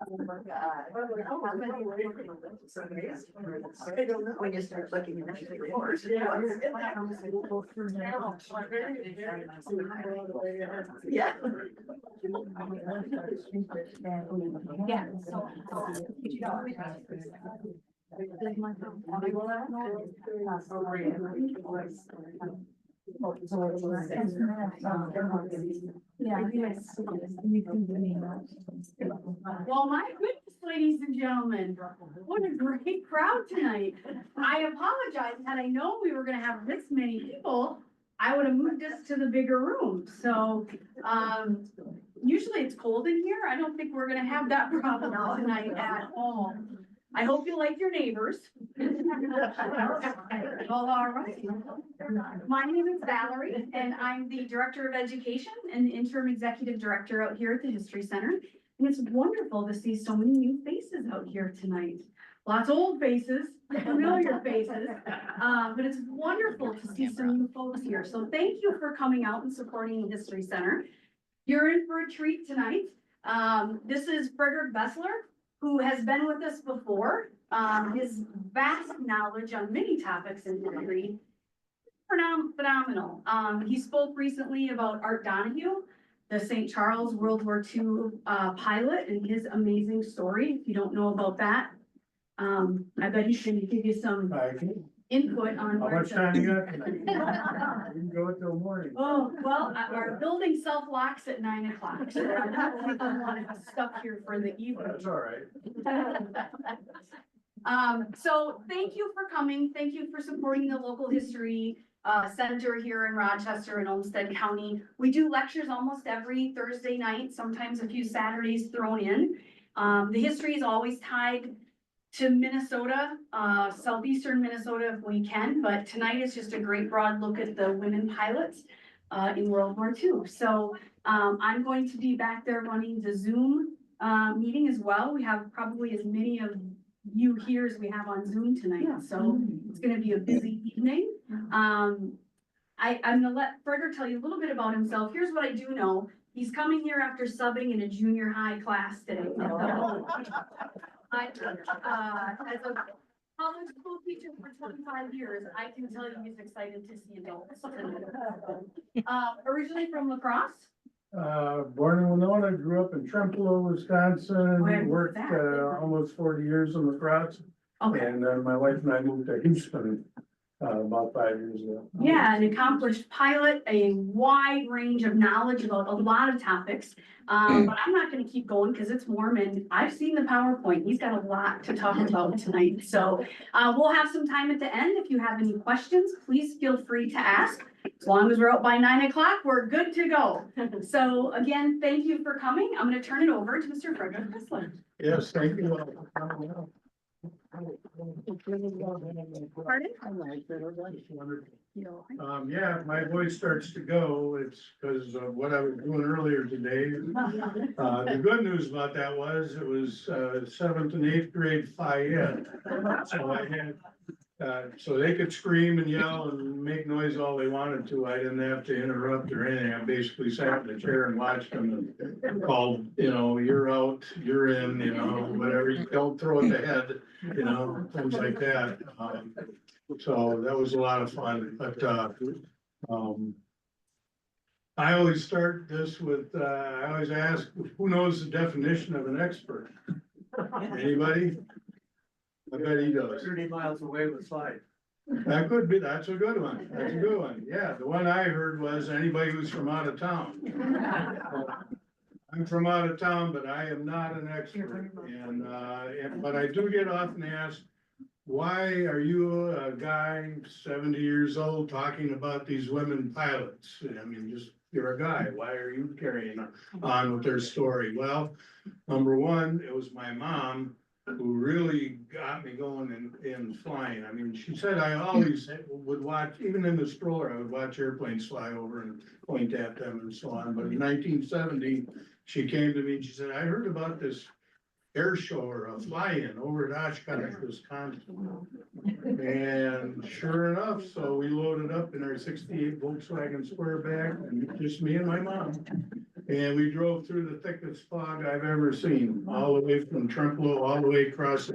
Oh my God. When you start looking at the reports. Yeah. Well, my goodness, ladies and gentlemen, what a great crowd tonight. I apologize, had I known we were gonna have this many people, I would have moved us to the bigger room. So, usually it's cold in here. I don't think we're gonna have that problem tonight at all. I hope you like your neighbors. Well, all right. My name is Valerie, and I'm the Director of Education and the Interim Executive Director out here at the History Center. And it's wonderful to see so many new faces out here tonight. Lots of old faces, familiar faces, but it's wonderful to see some new folks here. So thank you for coming out and supporting the History Center. You're in for a treat tonight. This is Frederick Bessler, who has been with us before. His vast knowledge on many topics in history, phenomenal. He spoke recently about Art Donahue, the St. Charles World War II pilot, and his amazing story. If you don't know about that, I bet he's going to give you some input on. How much time you got tonight? You can go till morning. Oh, well, our building self-locks at 9 o'clock, so I don't think I want to be stuck here for the evening. That's all right. So thank you for coming. Thank you for supporting the local history center here in Rochester and Olmsted County. We do lectures almost every Thursday night, sometimes a few Saturdays thrown in. The history is always tied to Minnesota, southeastern Minnesota if we can, but tonight is just a great broad look at the women pilots in World War II. So I'm going to be back there running the Zoom meeting as well. We have probably as many of you here as we have on Zoom tonight, so it's going to be a busy evening. I'm going to let Frederick tell you a little bit about himself. Here's what I do know. He's coming here after subbing in a junior high class today. As a public school teacher for 25 years, I can tell you he's excited to see adults. Originally from La Crosse? Born in Winona, grew up in Trempealeau, Wisconsin, Where was worked that? almost 40 years in La Crosse. Okay. And then my wife and I moved to Houston about 5 years ago. Yeah, an accomplished pilot, a wide range of knowledge about a lot of topics. But I'm not going to keep going because it's warm and I've seen the PowerPoint. He's got a lot to talk about tonight. So we'll have some time at the end. If you have any questions, please feel free to ask. As long as we're out by 9 o'clock, we're good to go. So again, thank you for coming. I'm going to turn it over to Mr. Frederick Bessler. Yes, thank you. Pardon? Yeah, my voice starts to go. It's because of what I was doing earlier today. The good news about that was it was 7th and 8th grade Phi-Ed. So I had, so they could scream and yell and make noise all they wanted to. I didn't have to interrupt or anything. I basically sat in the chair and watched them and called, you know, you're out, you're in, you know, whatever. You don't throw it ahead, you know, things like that. So that was a lot of fun, but I always start this with, I always ask, who knows the definition of an expert? Anybody? I bet he does. 30 miles away with slide. That could be, that's a good one, that's a good one, yeah, the one I heard was anybody who's from out of town. I'm from out of town, but I am not an expert, but I do get often asked, why are you a guy 70 years old talking about these women pilots? I mean, just, you're a guy, why are you carrying on with their story? Well, number one, it was my mom who really got me going in flying. I mean, she said I always would watch, even in the stroller, I would watch airplanes fly over and point at them and so on. But in 1970, she came to me and she said, I heard about this air show or a fly-in over at Oshkosh, Wisconsin. And sure enough, so we loaded up in our 68 Volkswagen Squareback, and just me and my mom. And we drove through the thickest fog I've ever seen, all the way from Trempealeau, all the way across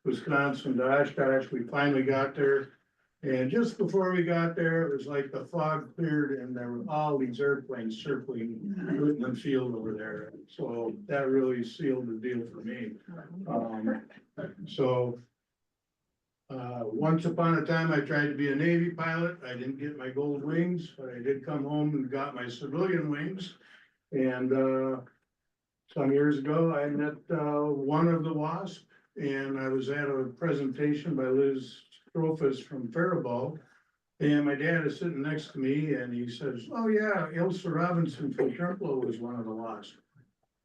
Wisconsin to Oshkosh. We finally got there. And just before we got there, it was like the fog cleared and there were all these airplanes circling Whitman Field over there. So that really sealed the deal for me. Once upon a time, I tried to be a Navy pilot. I didn't get my gold wings, but I did come home and got my civilian wings. And some years ago, I met one of the WASP, and I was at a presentation by Liz Strophus from Faribault. And my dad is sitting next to me and he says, oh yeah, Elsa Robinson from Trempealeau was one of the WASP.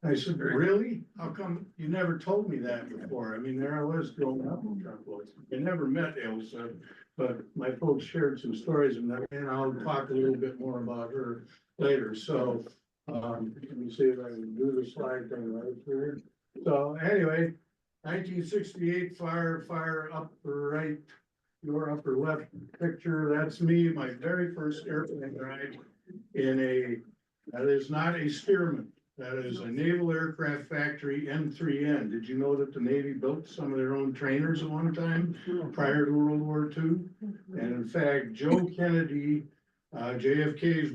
I said, really? How come you never told me that before? I mean, there I was growing up in Trempealeau. I never met Elsa, but my folks shared some stories and I'll talk a little bit more about her later. So let me see if I can do the slide thing right here. So anyway, 1968 fire upper right, your upper left picture, that's me, my very first airplane ride that is not a Stearman. That is a Naval Aircraft Factory N3N. Did you know that the Navy built some of their own trainers at one time prior to World War II? And in fact, Joe Kennedy, JFK's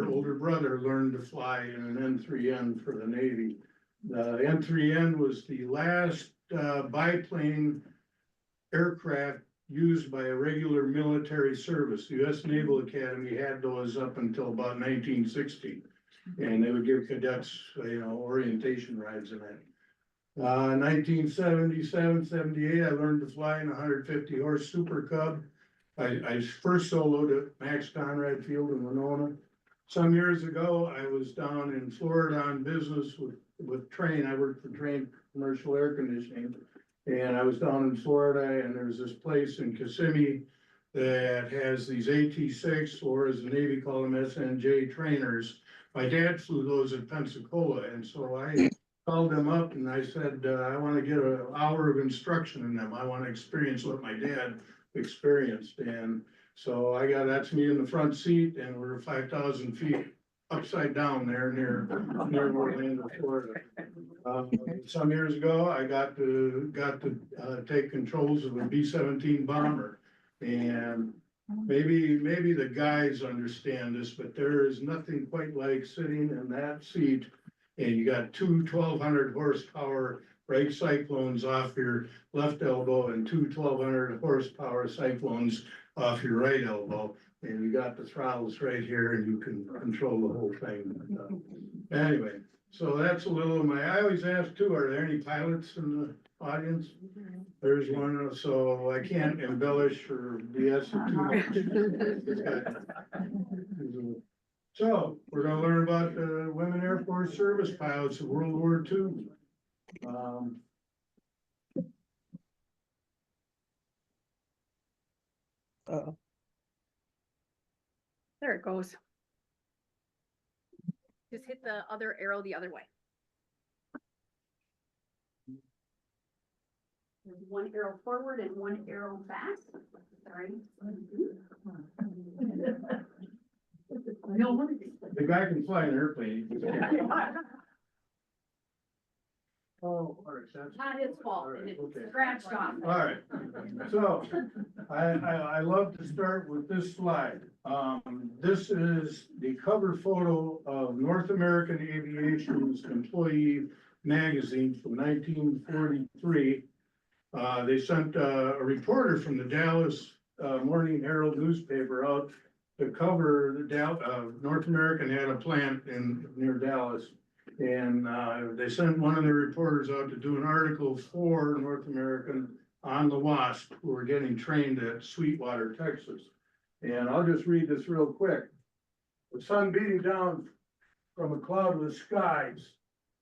older brother, learned to fly in an N3N for the Navy. The N3N was the last biplane aircraft used by a regular military service. The U.S. Naval Academy had those up until about 1960. And they would give cadets, orientation rides in that. 1977, 78, I learned to fly in a 150 horse Super Cub. I first soloed at Max Conrad Field in Winona. Some years ago, I was down in Florida on business with Train. I worked for Train Commercial Air Conditioning. And I was down in Florida and there's this place in Kissimmee that has these AT-6, or as the Navy call them, SNJ trainers. My dad flew those at Pensacola, and so I called them up and I said, I want to get an hour of instruction in them. I want to experience what my dad experienced. And so that's me in the front seat, and we're 5,000 feet upside down there near Orlando, Florida. Some years ago, I got to take controls of a B-17 bomber. And maybe the guys understand this, but there is nothing quite like sitting in that seat and you got two 1,200 horsepower Wright Cyclones off your left elbow and two 1,200 horsepower Cyclones off your right elbow. And you got the throttles right here and you can control the whole thing. Anyway, so that's a little of I always ask too, are there any pilots in the audience? There's one, so I can't embellish or BS it too much. So we're gonna learn about the Women Airforce Service Pilots of World War II. There it goes. Just hit the other arrow the other way. There's one arrow forward and one arrow back. Sorry. The guy can fly an airplane. Oh, all right, that's Not his fault. All right, It's okay. scratched off. All right, so I love to start with this slide. This is the cover photo of North American Aviation's employee magazine from 1943. They sent a reporter from the Dallas Morning Herald newspaper out to cover the North American had a plant near Dallas. And, they sent one of their reporters out to do an article for North American on the WASP, who were getting trained at Sweetwater, Texas. And I'll just read this real quick. The sun beating down from a cloudless skies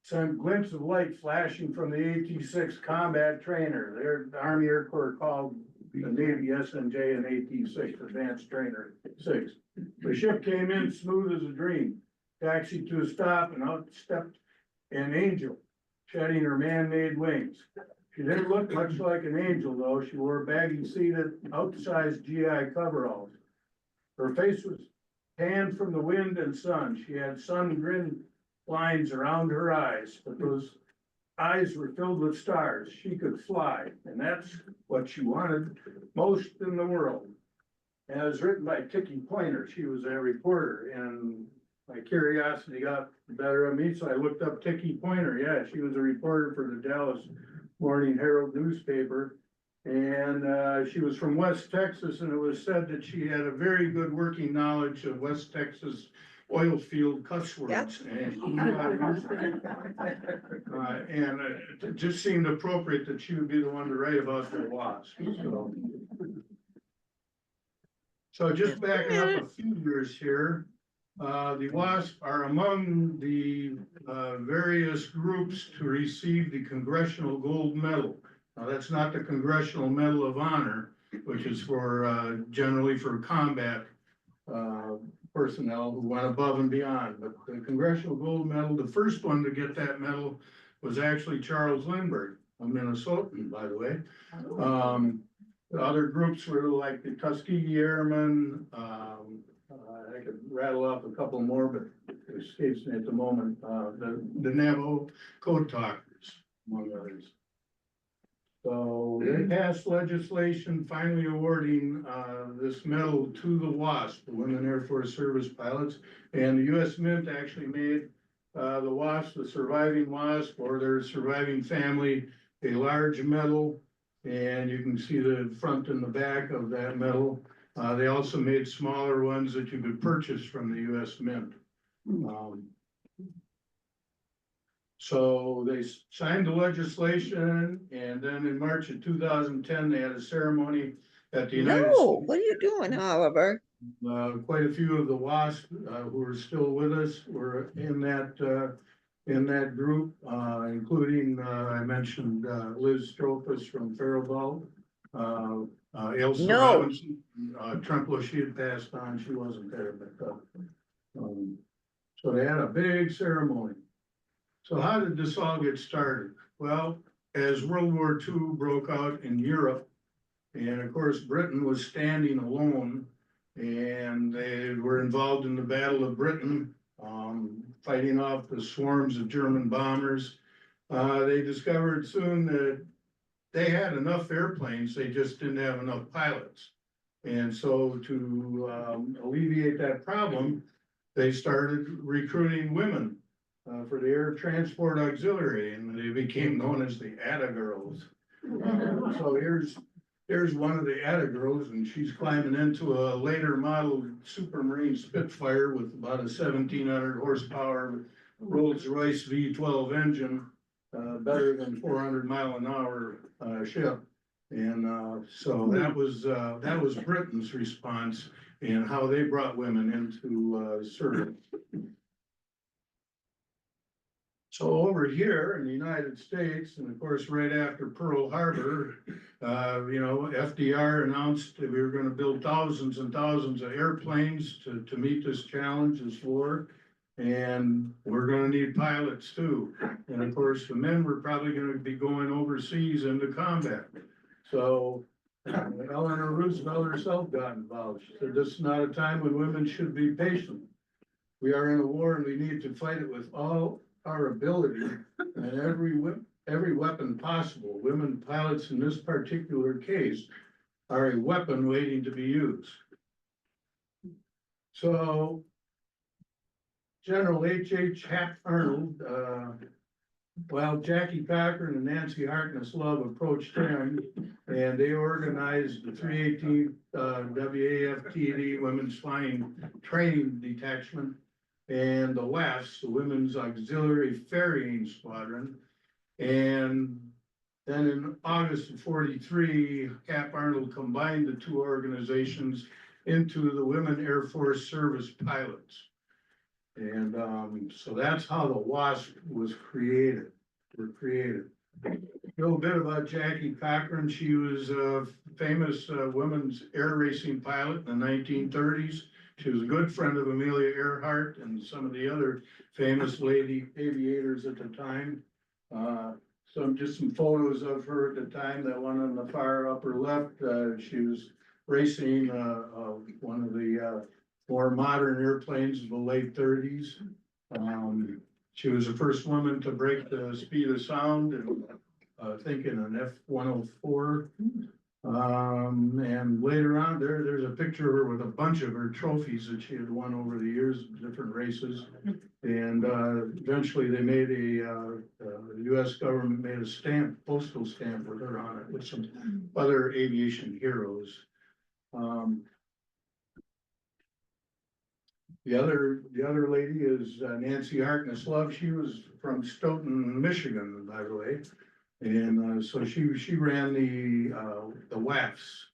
sent glints of light flashing from the AT-6 combat trainer. Their Army Air Corps called the Navy SNJ an AT-6 Advanced Trainer 6. The ship came in smooth as a dream, taxied to a stop, and out stepped an angel, shedding her man-made wings. She didn't look much like an angel, though. She wore baggy seated, outsized GI coveralls. Her face was tanned from the wind and sun. She had sun grin lines around her eyes, but those eyes were filled with stars. She could fly, and that's what she wanted most in the world. And it was written by Ticky Pointer. She was a reporter, and my curiosity got the better of me, so I looked up Ticky Pointer. Yeah, she was a reporter for the Dallas Morning Herald newspaper. And she was from West Texas, and it was said that she had a very good working knowledge of West Texas oil field cuss words. And she knew how to use them. And it just seemed appropriate that she would be the one to write about the WASP. So just backing up a few years here, the WASP are among the various groups to receive the Congressional Gold Medal. Now, that's not the Congressional Medal of Honor, which is for generally for combat personnel who went above and beyond. But the Congressional Gold Medal, the first one to get that medal was actually Charles Lindbergh, a Minnesotan, by the way. The other groups were like the Tuskegee Airmen. I could rattle off a couple more, but it escapes me at the moment. The Navajo Code Talkers, among others. So they passed legislation finally awarding this medal to the WASP, the Women Air Force Service Pilots. And the US Mint actually made the WASP, the surviving WASP, or their surviving family, a large medal. And you can see the front and the back of that medal. They also made smaller ones that you could purchase from the US Mint. So they signed the legislation, and then in March of 2010, they had a ceremony at the United No, States. what are you doing, Oliver? Quite a few of the WASP who are still with us were in that group, including I mentioned Liz Stropas from Faribault, Elsa No. Robinson, Trempelow. She had passed on; she wasn't there, but so they had a big ceremony. So how did this all get started? Well, as World War II broke out in Europe, and of course Britain was standing alone, and they were involved in the Battle of Britain, fighting off the swarms of German bombers. They discovered soon that they had enough airplanes, they just didn't have enough pilots. And so to alleviate that problem, they started recruiting women for the Air Transport Auxiliary, and they became known as the Atta Girls. So here's one of the Atta Girls, and she's climbing into a later model Supermarine Spitfire with about a 1,700 horsepower Rolls Royce V12 engine, better than 400-mile-an-hour ship. And so that was Britain's response and how they brought women into service. So over here in the United States, and of course, right after Pearl Harbor, FDR announced that we were going to build thousands and thousands of airplanes to meet this challenge, this war. And we're going to need pilots too. And of course, the men were probably going to be going overseas into combat. So Eleanor Roosevelt herself got involved. She said, this is not a time when women should be patient. We are in a war and we need to fight it with all our ability and every weapon possible. Women pilots in this particular case are a weapon waiting to be used. So General H.H. Hap Arnold, Jackie Cochran and Nancy Harkness Love approached him, and they organized the 318th WAFTD Women's Flying Training Detachment. and the WASP, the Women's Auxiliary Ferrying Squadron. And then in August of 43, Cap Arnold combined the two organizations into the Women Airforce Service Pilots. And so that's how the WASP was created. A little bit about Jackie Cochran. She was a famous women's air racing pilot in the 1930s. She was a good friend of Amelia Earhart and some of the other famous lady aviators at the time. Just some photos of her at the time. That one on the far upper left, she was racing one of the more modern airplanes of the late 30s. She was the first woman to break the speed of sound, and I think in an F-104. And later on, there's a picture of her with a bunch of her trophies that she had won over the years, different races. And eventually they made the US government made a stamp, postal stamp with her on it, with some other aviation heroes. The other lady is Nancy Harkness Love. She was from Stoughton, Michigan, by the way. And so she ran the WAFs.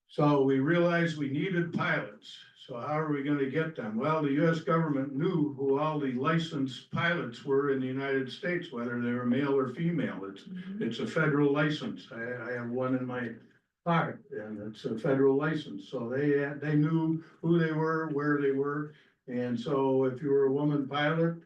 So we realized we needed pilots. So how are we going to get them? Well, the US government knew who all the licensed pilots were in the United States, whether they were male or female. It's a federal license. I have one in my pocket, and it's a federal license. So they knew who they were, where they were. And so if you were a woman pilot,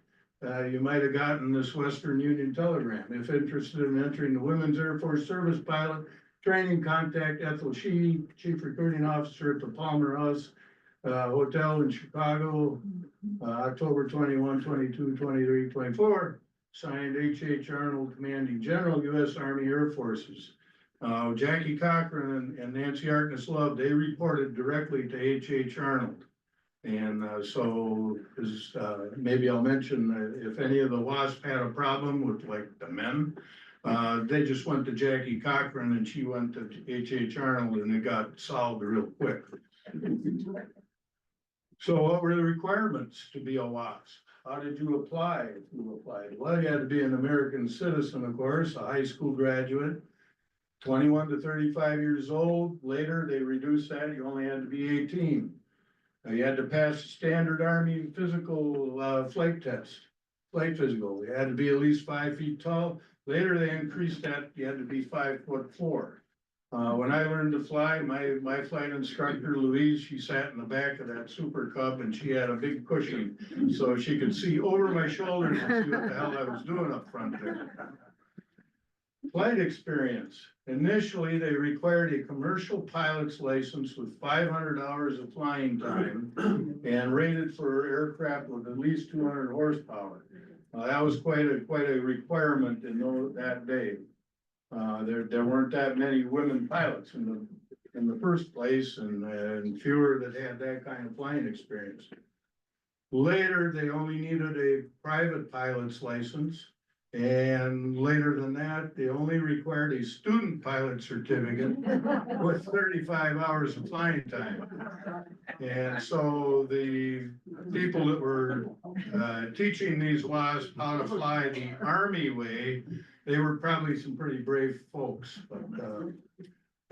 you might have gotten this Western Union telegram. If interested in entering the Women's Air Force Service Pilot Training, contact Ethel Sheedy, Chief Recruiting Officer at the Palmer House Hotel in Chicago, October 21, 22, 23, 24. Signed H.H. Arnold, Commanding General, U.S. Army Air Forces. Jackie Cochran and Nancy Harkness Love, they reported directly to H.H. Arnold. And so maybe I'll mention if any of the WASP had a problem with like the men, they just went to Jackie Cochran and she went to H.H. Arnold, and it got solved real quick. So what were the requirements to be a WASP? How did you apply if you applied? Well, you had to be an American citizen, of course, a high school graduate, 21 to 35 years old. Later, they reduced that. You only had to be 18. You had to pass a standard Army physical flight test, flight physical. You had to be at least 5 feet tall. Later, they increased that. You had to be 5'4". When I learned to fly, my flight instructor, Louise, she sat in the back of that Super Cub, and she had a big cushion so she could see over my shoulders and see what the hell I was doing up front there. Flight experience. Initially, they required a commercial pilot's license with 500 hours of flying time and rated for aircraft with at least 200 horsepower. That was quite a requirement in that day. There weren't that many women pilots in the first place, and fewer that had that kind of flying experience. Later, they only needed a private pilot's license. And later than that, they only required a student pilot certificate with 35 hours of flying time. And so the people that were teaching these WASP how to fly the Army way, they were probably some pretty brave folks.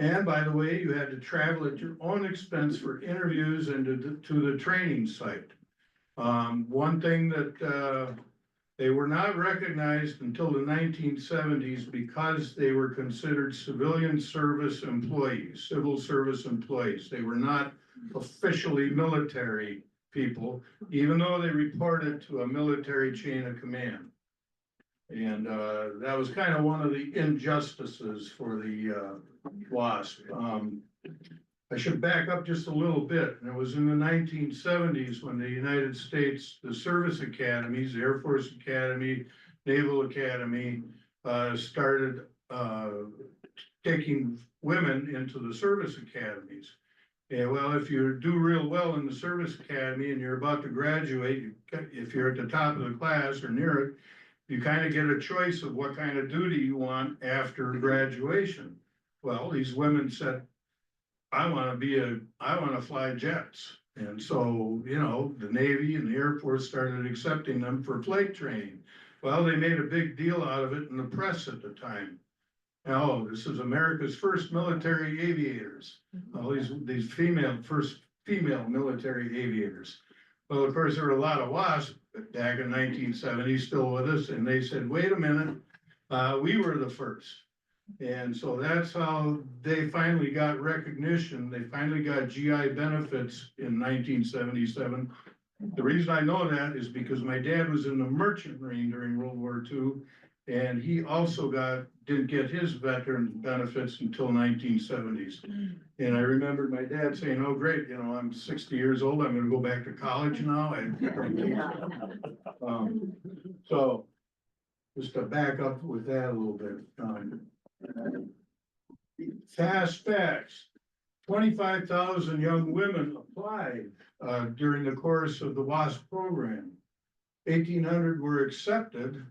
And by the way, you had to travel at your own expense for interviews and to the training site. One thing that they were not recognized until the 1970s because they were considered civilian service employees, civil service employees. They were not officially military people, even though they reported to a military chain of command. And that was kind of one of the injustices for the WASP. I should back up just a little bit. And it was in the 1970s when the United States, the service academies, the Air Force Academy, Naval Academy, started taking women into the service academies. And well, if you do real well in the service academy and you're about to graduate, if you're at the top of the class or near it, you kind of get a choice of what kind of duty you want after graduation. Well, these women said, I wanna fly jets. And so, you know, the Navy and the Air Force started accepting them for flight training. Well, they made a big deal out of it in the press at the time. Oh, this is America's first military aviators. All these first female military aviators. Well, of course, there were a lot of WASP back in 1970 still with us, and they said, wait a minute, we were the first. And so that's how they finally got recognition. They finally got GI benefits in 1977. The reason I know that is because my dad was in the Merchant Marine during World War II. And he also didn't get his veteran benefits until 1970s. And I remember my dad saying, oh, great, you know, I'm 60 years old, I'm gonna go back to college now. So just to back up with that a little bit. Fast facts, 25,000 young women applied during the course of the WASP program. 1,800 were accepted.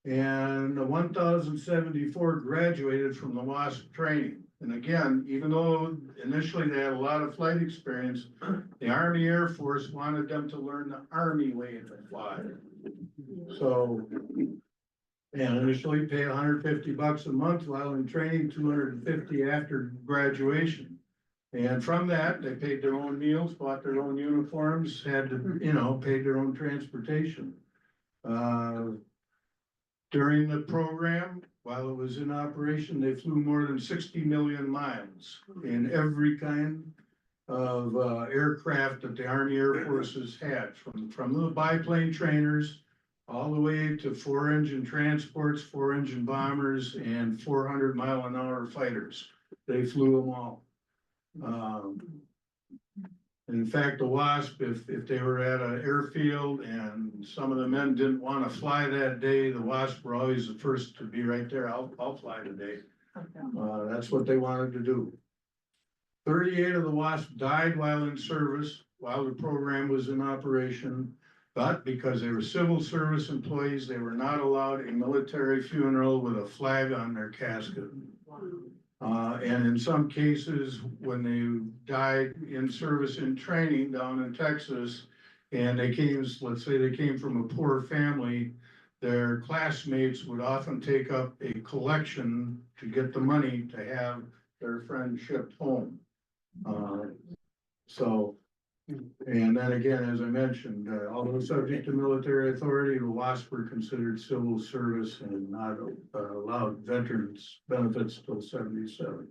And 1,074 graduated from the WASP training. And again, even though initially they had a lot of flight experience, the Army Air Force wanted them to learn the Army way to fly. So, and initially pay $150 a month while in training, $250 after graduation. And from that, they paid their own meals, bought their own uniforms, had to, you know, paid their own transportation. During the program, while it was in operation, they flew more than 60 million miles in every kind of aircraft that the Army Air Forces had, from the biplane trainers all the way to 4-engine transports, 4-engine bombers, and 400-mile-an-hour fighters. They flew them all. In fact, the WASP, if they were at an airfield and some of the men didn't want to fly that day, the WASP were always the first to be right there. I'll fly today. That's what they wanted to do. 38 of the WASP died while in service, while the program was in operation. But because they were civil service employees, they were not allowed a military funeral with a flag on their casket. And in some cases, when they died in service in training down in Texas, and they came, let's say they came from a poor family, their classmates would often take up a collection to get the money to have their friend shipped home. And then again, as I mentioned, although subject to military authority, the WASP were considered civil service and not allowed veterans benefits till 77.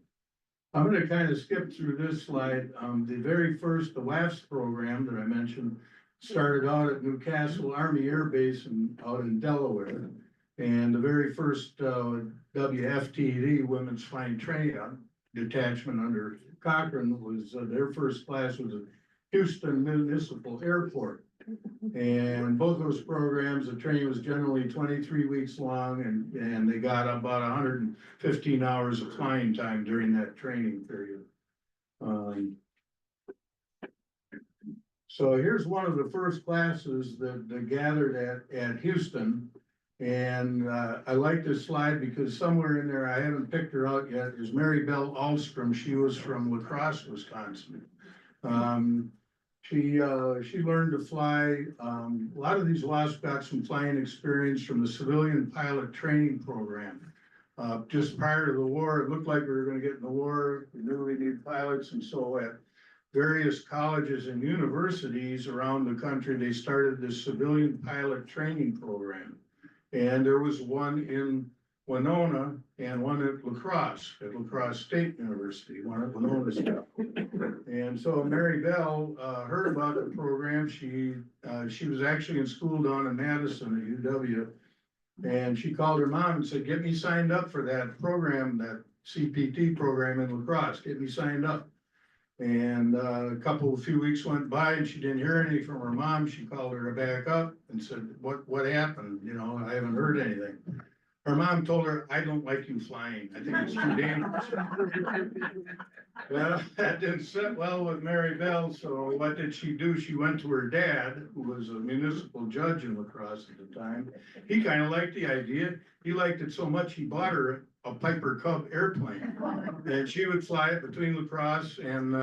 I'm going to kind of skip through this slide. The WASP program that I mentioned started out at Newcastle Army Air Base out in Delaware. And the very first WFTD, Women's Flying Training Detachment under Cochrane, was their first class was Houston Municipal Airport. And both those programs, the training was generally 23 weeks long, and they got about 115 hours of flying time during that training period. So here's one of the first classes that gathered at Houston. And I like this slide because somewhere in there, I haven't picked her out yet, is Mary Bell Alstrom. She was from La Crosse, Wisconsin. She learned to fly. A lot of these WASP got some flying experience from the civilian pilot training program. Just prior to the war, it looked like we were going to get in the war. We knew we needed pilots, and so at various colleges and universities around the country, they started this civilian pilot training program. And there was one in Winona and one at La Crosse State University, one at Winona State. And so Mary Bell heard about the program. She was actually in school down in Madison at UW. And she called her mom and said, get me signed up for that program, that CPT program in La Crosse, get me signed up. And a few weeks went by and she didn't hear anything from her mom. She called her back up and said, what happened? You know, I haven't heard anything. Her mom told her, I don't like you flying. I think it's too dangerous. Well, that didn't sit well with Mary Bell. So what did she do? She went to her dad, who was a municipal judge in La Crosse at the time. He kind of liked the idea. He liked it so much, he bought her a Piper Cub airplane. And she would fly it between La Crosse and,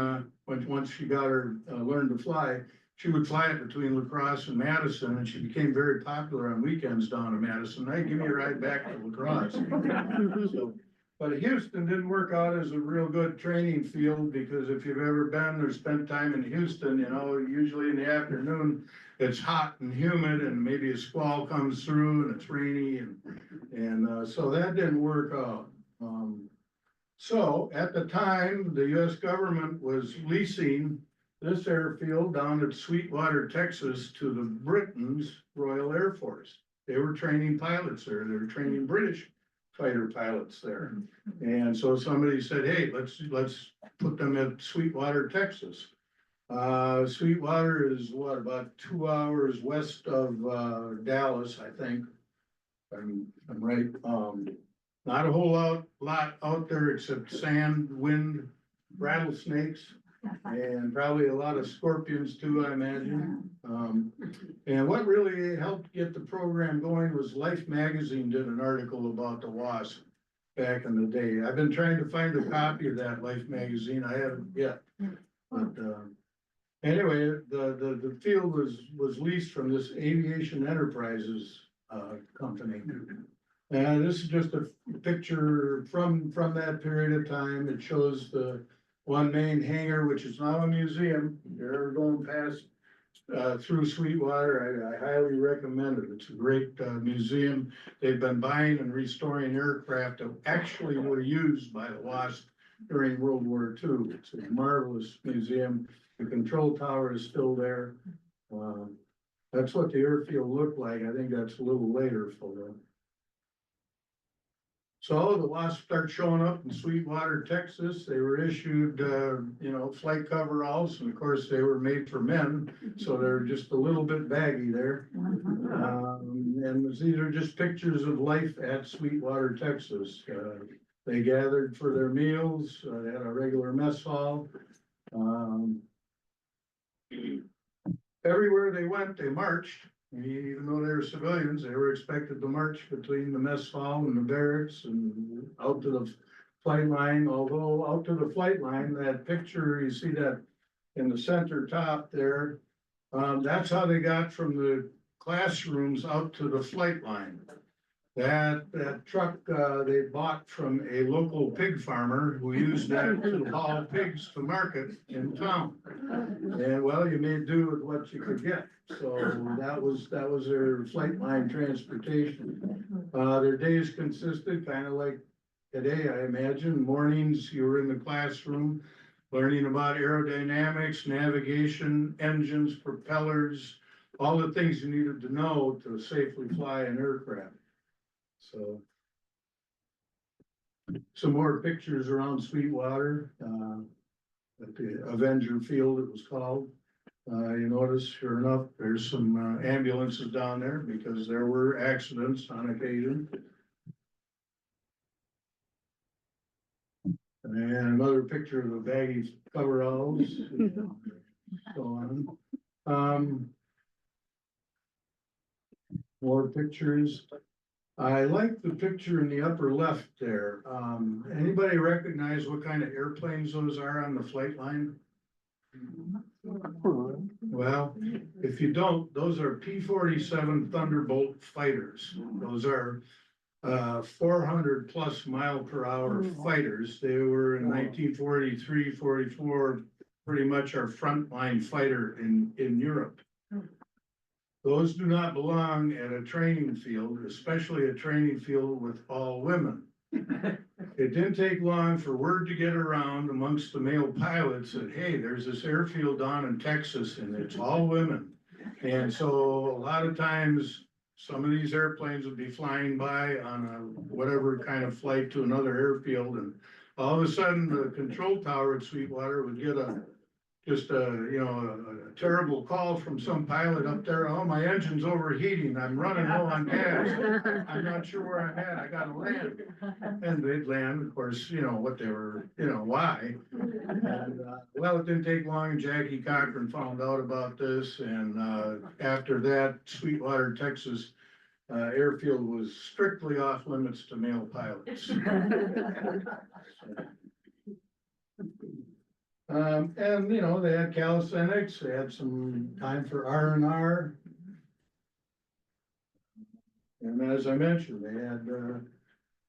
once she got her, learned to fly, she would fly it between La Crosse and Madison, and she became very popular on weekends down in Madison. Hey, give me a ride back to La Crosse. So, but Houston didn't work out as a real good training field, because if you've ever been or spent time in Houston, you know, usually in the afternoon, it's hot and humid and maybe a squall comes through and it's rainy and so that didn't work out. So at the time, the US government was leasing this airfield down at Sweetwater, Texas to the Britain's Royal Air Force. They were training pilots there. They were training British fighter pilots there. And so somebody said, hey, let's put them at Sweetwater, Texas. Sweetwater is what, about 2 hours west of Dallas, I think. I'm right. Not a whole lot out there except sand, wind, rattlesnakes, and probably a lot of scorpions too, I imagine. And what really helped get the program going was Life magazine did an article about the WASP back in the day. I've been trying to find a copy of that Life magazine. I haven't yet. But anyway, the field was leased from this Aviation Enterprises company. And this is just a picture from that period of time. It shows the one main hangar, which is now a museum. If you're ever going past through Sweetwater, I highly recommend it. It's a great museum. They've been buying and restoring aircraft that actually were used by the WASP during World War II. It's a marvelous museum. The control tower is still there. That's what the airfield looked like. I think that's a little later photo. So the WASP start showing up in Sweetwater, Texas. They were issued, flight coveralls, and of course they were made for men, so they're just a little bit baggy there. And these are just pictures of life at Sweetwater, Texas. They gathered for their meals. They had a regular mess hall. Everywhere they went, they marched. Even though they were civilians, they were expected to march between the mess hall and the barracks and out to the flight line. Although out to the flight line, that picture, you see that in the center top there, that's how they got from the classrooms out to the flight line. That truck they bought from a local pig farmer who used that to haul pigs to market in town. And well, you made do with what you could get. So that was their flight line transportation. Their days consisted kind of like today, I imagine. Mornings, you were in the classroom learning about aerodynamics, navigation, engines, propellers, all the things you needed to know to safely fly an aircraft. So some more pictures around Sweetwater, at the Avenger Field it was called. You notice, sure enough, there's some ambulances down there because there were accidents on occasion. And another picture of the baggy coveralls and so on. More pictures. I like the picture in the upper left there. Anybody recognize what kind of airplanes those are on the flight line? Well, if you don't, those are P-47 Thunderbolt fighters. Those are 400 plus mile per hour fighters. They were in 1943, 44, pretty much our frontline fighter in Europe. Those do not belong at a training field, especially a training field with all women. It didn't take long for word to get around amongst the male pilots that, hey, there's this airfield down in Texas and it's all women. And so a lot of times, some of these airplanes would be flying by on a whatever kind of flight to another airfield, and all of a sudden the control tower at Sweetwater would get a terrible call from some pilot up there. Oh, my engine's overheating. I'm running low on gas. I'm not sure where I'm at. I gotta land. And they'd land, of course, what they were, why. And, well, it didn't take long. Jackie Cochran found out about this. And, after that, Sweetwater, Texas airfield was strictly off limits to male pilots. And you know, they had calisthenics, they had some time for R&R. And as I mentioned, they had,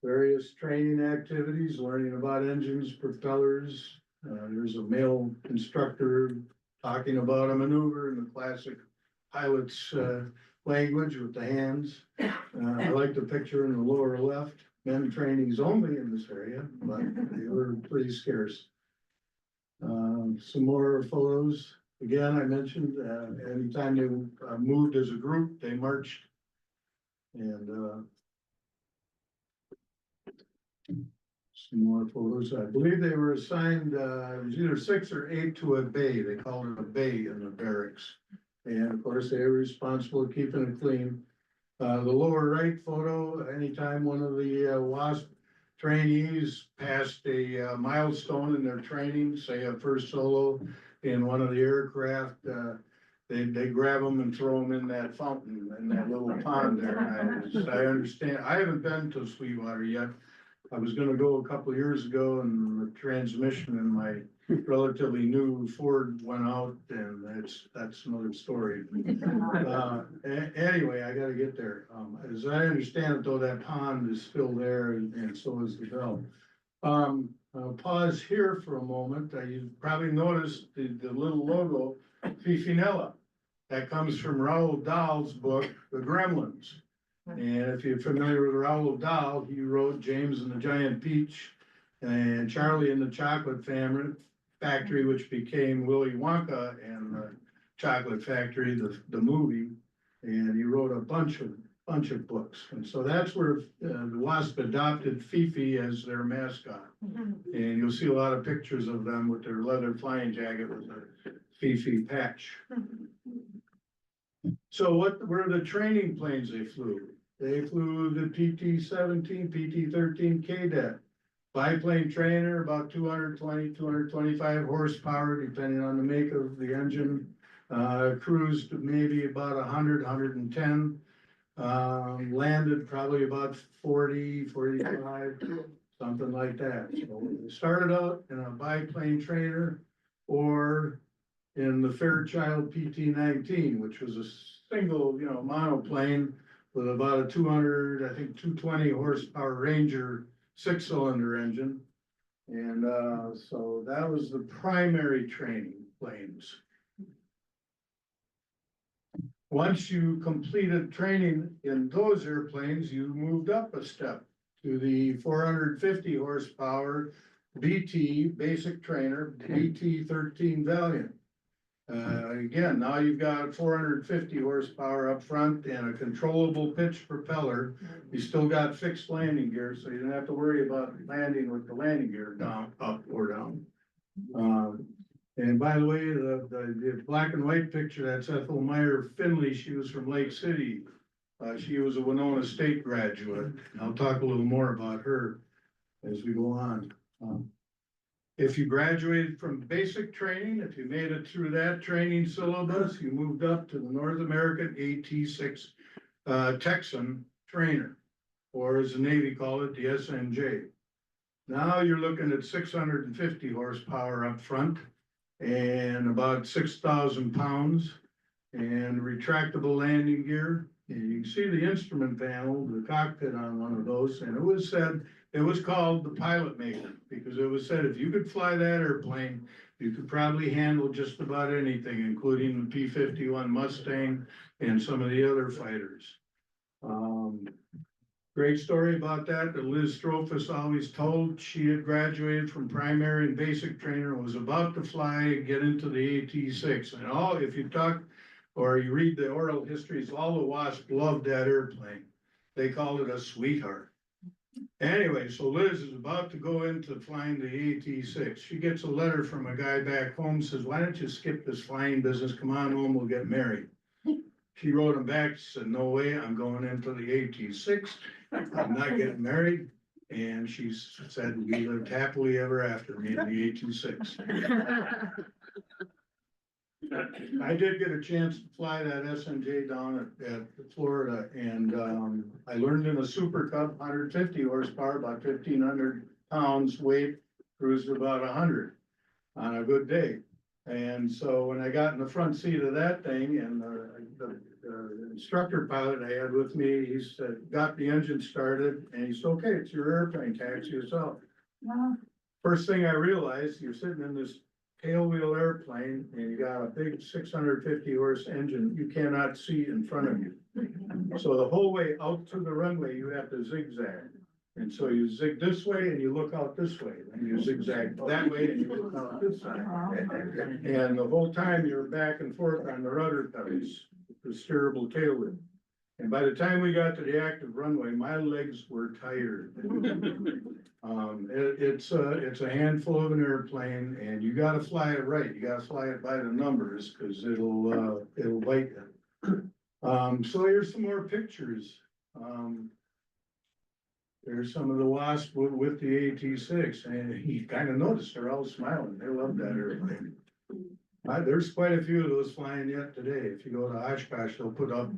various training activities, learning about engines, propellers. There's a male instructor talking about a maneuver in the classic pilot's, language with the hands. I like the picture in the lower left, men trainings only in this area, but they were pretty scarce. Some more photos. Again, I mentioned, anytime they moved as a group, they marched. And, some more photos. I believe they were assigned, it was either 6 or 8 to a bay. They called it a bay in the barracks. And of course, they were responsible for keeping it clean. The lower right photo, anytime one of the WASP trainees passed a milestone in their training, say a first solo in one of the aircraft, they grab them and throw them in that fountain, in that little pond there. And I understand, I haven't been to Sweetwater yet. I was gonna go a couple of years ago and the transmission in my relatively new Ford went out, and that's another story. Anyway, I gotta get there. As I understand it though, that pond is still there and so is the bell. I'll pause here for a moment. You probably noticed the little logo, Fifinella. That comes from Roald Dahl's book, The Gremlins. And if you're familiar with Roald Dahl, he wrote James and the Giant Peach and Charlie and the Chocolate Factory, which became Willy Wonka and the Chocolate Factory, the movie. And he wrote a bunch of books. And so that's where the WASP adopted Fifi as their mascot. And you'll see a lot of pictures of them with their leather flying jacket with a Fifi patch. So what were the training planes they flew? They flew the PT-17, PT-13 KDET. Biplane trainer, about 220, 225 horsepower, depending on the make of the engine. Cruised maybe about 100, 110. Landed probably about 40, 45, something like that. So we started out in a biplane trainer or in the Fairchild PT-19, which was a single, monoplane with about a 200, I think 220 horsepower Ranger 6-cylinder engine. And so that was the primary training planes. Once you completed training in those airplanes, you moved up a step to the 450 horsepower BT basic trainer, BT-13 Valiant. Again, now you've got 450 horsepower up front and a controllable pitch propeller. You still got fixed landing gear, so you don't have to worry about landing with the landing gear down, up or down. And by the way, the black and white picture, that's Ethel Meyer Finley. She was from Lake City. She was a Winona State graduate. I'll talk a little more about her as we go on. If you graduated from basic training, if you made it through that training syllabus, you moved up to the North American AT-6 Texan trainer, or as the Navy called it, the SNJ. Now you're looking at 650 horsepower up front and about 6,000 pounds and retractable landing gear. And you can see the instrument panel, the cockpit on one of those, and it was called the pilot maker, because it was said if you could fly that airplane, you could probably handle just about anything, including the P-51 Mustang and some of the other fighters. Great story about that Liz Strophus always told. She had graduated from primary and basic trainer and was about to fly and get into the AT-6. And if you talk or you read the oral histories, all the WASP loved that airplane. They called it a sweetheart. Anyway, so Liz is about to go into flying the AT-6. She gets a letter from a guy back home, says, why don't you skip this flying business? Come on home, we'll get married. She wrote him back, she said, no way, I'm going into the AT-6. I'm not getting married. And she said, we lived happily ever after, me and the AT-6. I did get a chance to fly that SNJ down at Florida, and, I learned in a Super Cub, 150 horsepower, about 1,500 pounds weight, cruised about 100 on a good day. And so when I got in the front seat of that thing, and the instructor pilot I had with me, he said, got the engine started, and he said, okay, it's your airplane, taxi yourself. First thing I realized, you're sitting in this tailwheel airplane, and you got a big 650 horse engine, you cannot see in front of you. So the whole way out to the runway, you have to zigzag. And so you zig this way and you look out this way, and you zigzag that way and you look out this side. And the whole time you're back and forth on the rudder pedals, the steerable tailwheel. And by the time we got to the active runway, my legs were tired. It's a handful of an airplane, and you gotta fly it right. You gotta fly it by the numbers, cause it'll bite you. So here's some more pictures. There's some of the WASP with the AT-6, and you kind of notice they're all smiling. They love that airplane. There's quite a few of those flying yet today. If you go to Oshkosh, they'll put up,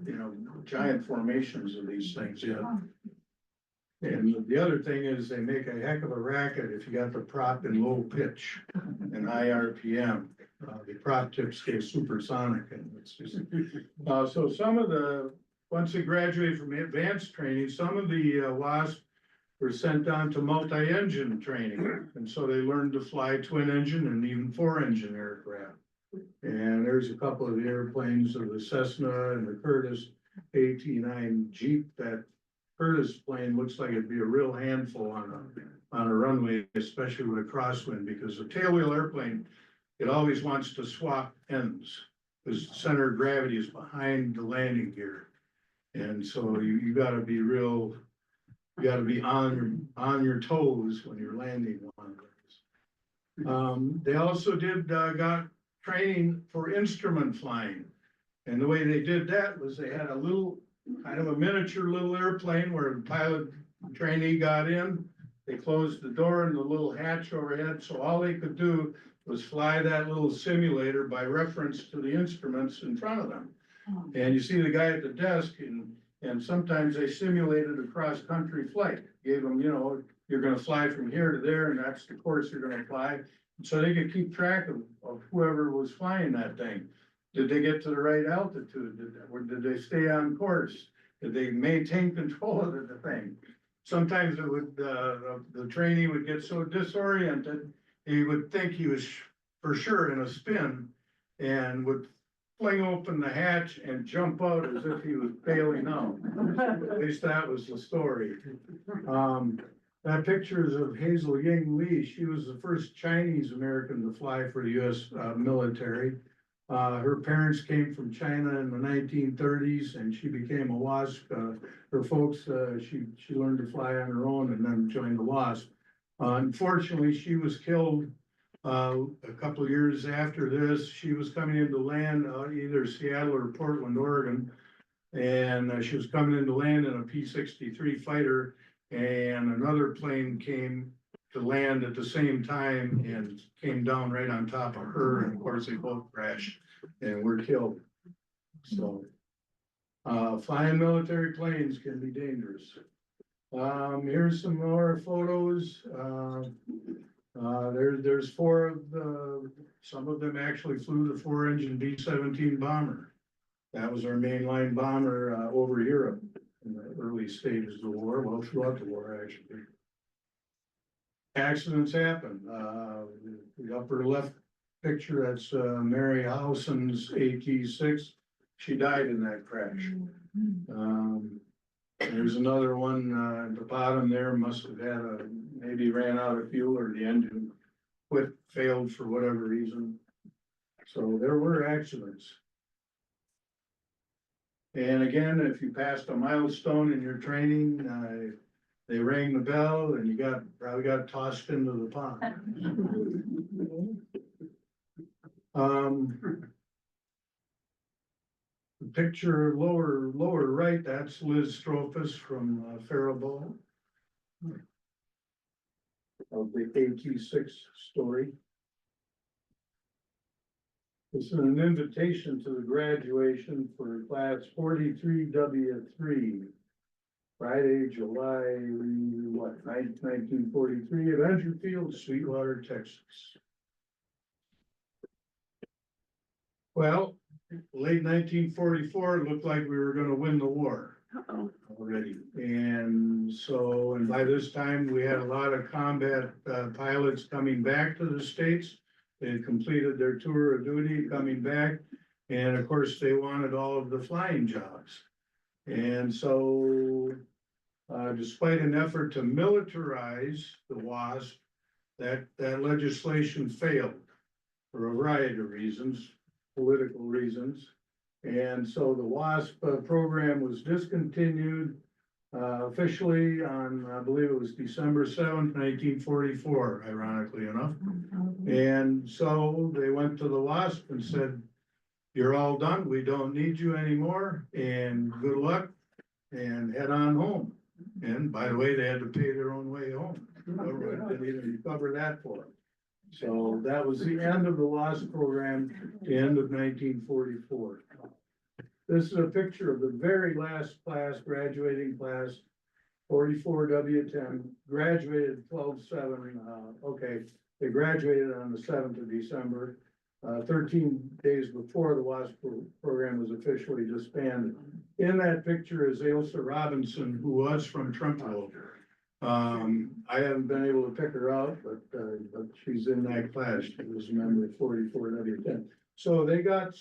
giant formations of these things yet. And the other thing is they make a heck of a racket if you got the prop in low pitch and high RPM. The prop tips stay supersonic, and it's just, so some of the, once they graduate from advanced training, some of the WASP were sent on to multi-engine training. And so they learned to fly twin engine and even 4-engine aircraft. And there's a couple of the airplanes of the Cessna and the Curtiss AT-9 Jeep. That Curtiss plane looks like it'd be a real handful on a runway, especially with a crosswind, because a tailwheel airplane, it always wants to swap ends, because the center of gravity is behind the landing gear. And so you gotta be real, you gotta be on your toes when you're landing one of those. They also got training for instrument flying. And the way they did that was they had a little, kind of a miniature little airplane where the pilot trainee got in. They closed the door and the little hatch overhead, so all they could do was fly that little simulator by reference to the instruments in front of them. And you see the guy at the desk, and sometimes they simulated a cross-country flight. Gave them, you're gonna fly from here to there, and that's the course you're gonna fly. So they could keep track of whoever was flying that thing. Did they get to the right altitude? Did they stay on course? Did they maintain control of the thing? Sometimes it would, the trainee would get so disoriented, he would think he was for sure in a spin, and would fling open the hatch and jump out as if he was bailing out. At least that was the story. That picture is of Hazel Ying Lee. She was the first Chinese American to fly for the US military. Her parents came from China in the 1930s, and she became a WASP. Her folks, she learned to fly on her own and then joined the WASP. Unfortunately, she was killed a couple of years after this. She was coming into land either Seattle or Portland, Oregon, and she was coming into land in a P-63 fighter, and another plane came to land at the same time and came down right on top of her, and of course they both crashed and were killed. So flying military planes can be dangerous. Here's some more photos. There's four of the, some of them actually flew the 4-engine B-17 bomber. That was our mainline bomber over Europe in the early stages of the war, well, throughout the war, actually. Accidents happen. The upper left picture, that's Mary Howson's AT-6. She died in that crash. There's another one at the bottom there, must have had maybe ran out of fuel or the engine quit, failed for whatever reason. So there were accidents. And again, if you passed a milestone in your training, they rang the bell and you probably got tossed into the pond. The picture lower right, that's Liz Strophus from Faribault of the AT-6 story. This is an invitation to the graduation for class 43W3. Friday, July, 1943, at Andrew Field, Sweetwater, Texas. Well, late 1944, it looked like we were gonna win the war already. And so, and by this time, we had a lot of combat pilots coming back to the States. They had completed their tour of duty, coming back, and of course, they wanted all of the flying jobs. And so, despite an effort to militarize the WASP, that legislation failed for a variety of reasons, political reasons. And so the WASP program was discontinued officially on, I believe it was December 7th, 1944, ironically enough. And so they went to the WASP and said, "You're all done. We don't need you anymore, and good luck and head on home." And by the way, they had to pay their own way home. The government didn't even cover that for them. So that was the end of the WASP program, the end of 1944. This is a picture of the very last class, graduating class, 44W10, graduated 12/7. Okay, they graduated on the 7th of December, 13 days before the WASP program was officially disbanded. In that picture is Ailsa Robinson, who was from Trumbull. I haven't been able to pick her out, but she's in that class. She was a member of 44W10. So they got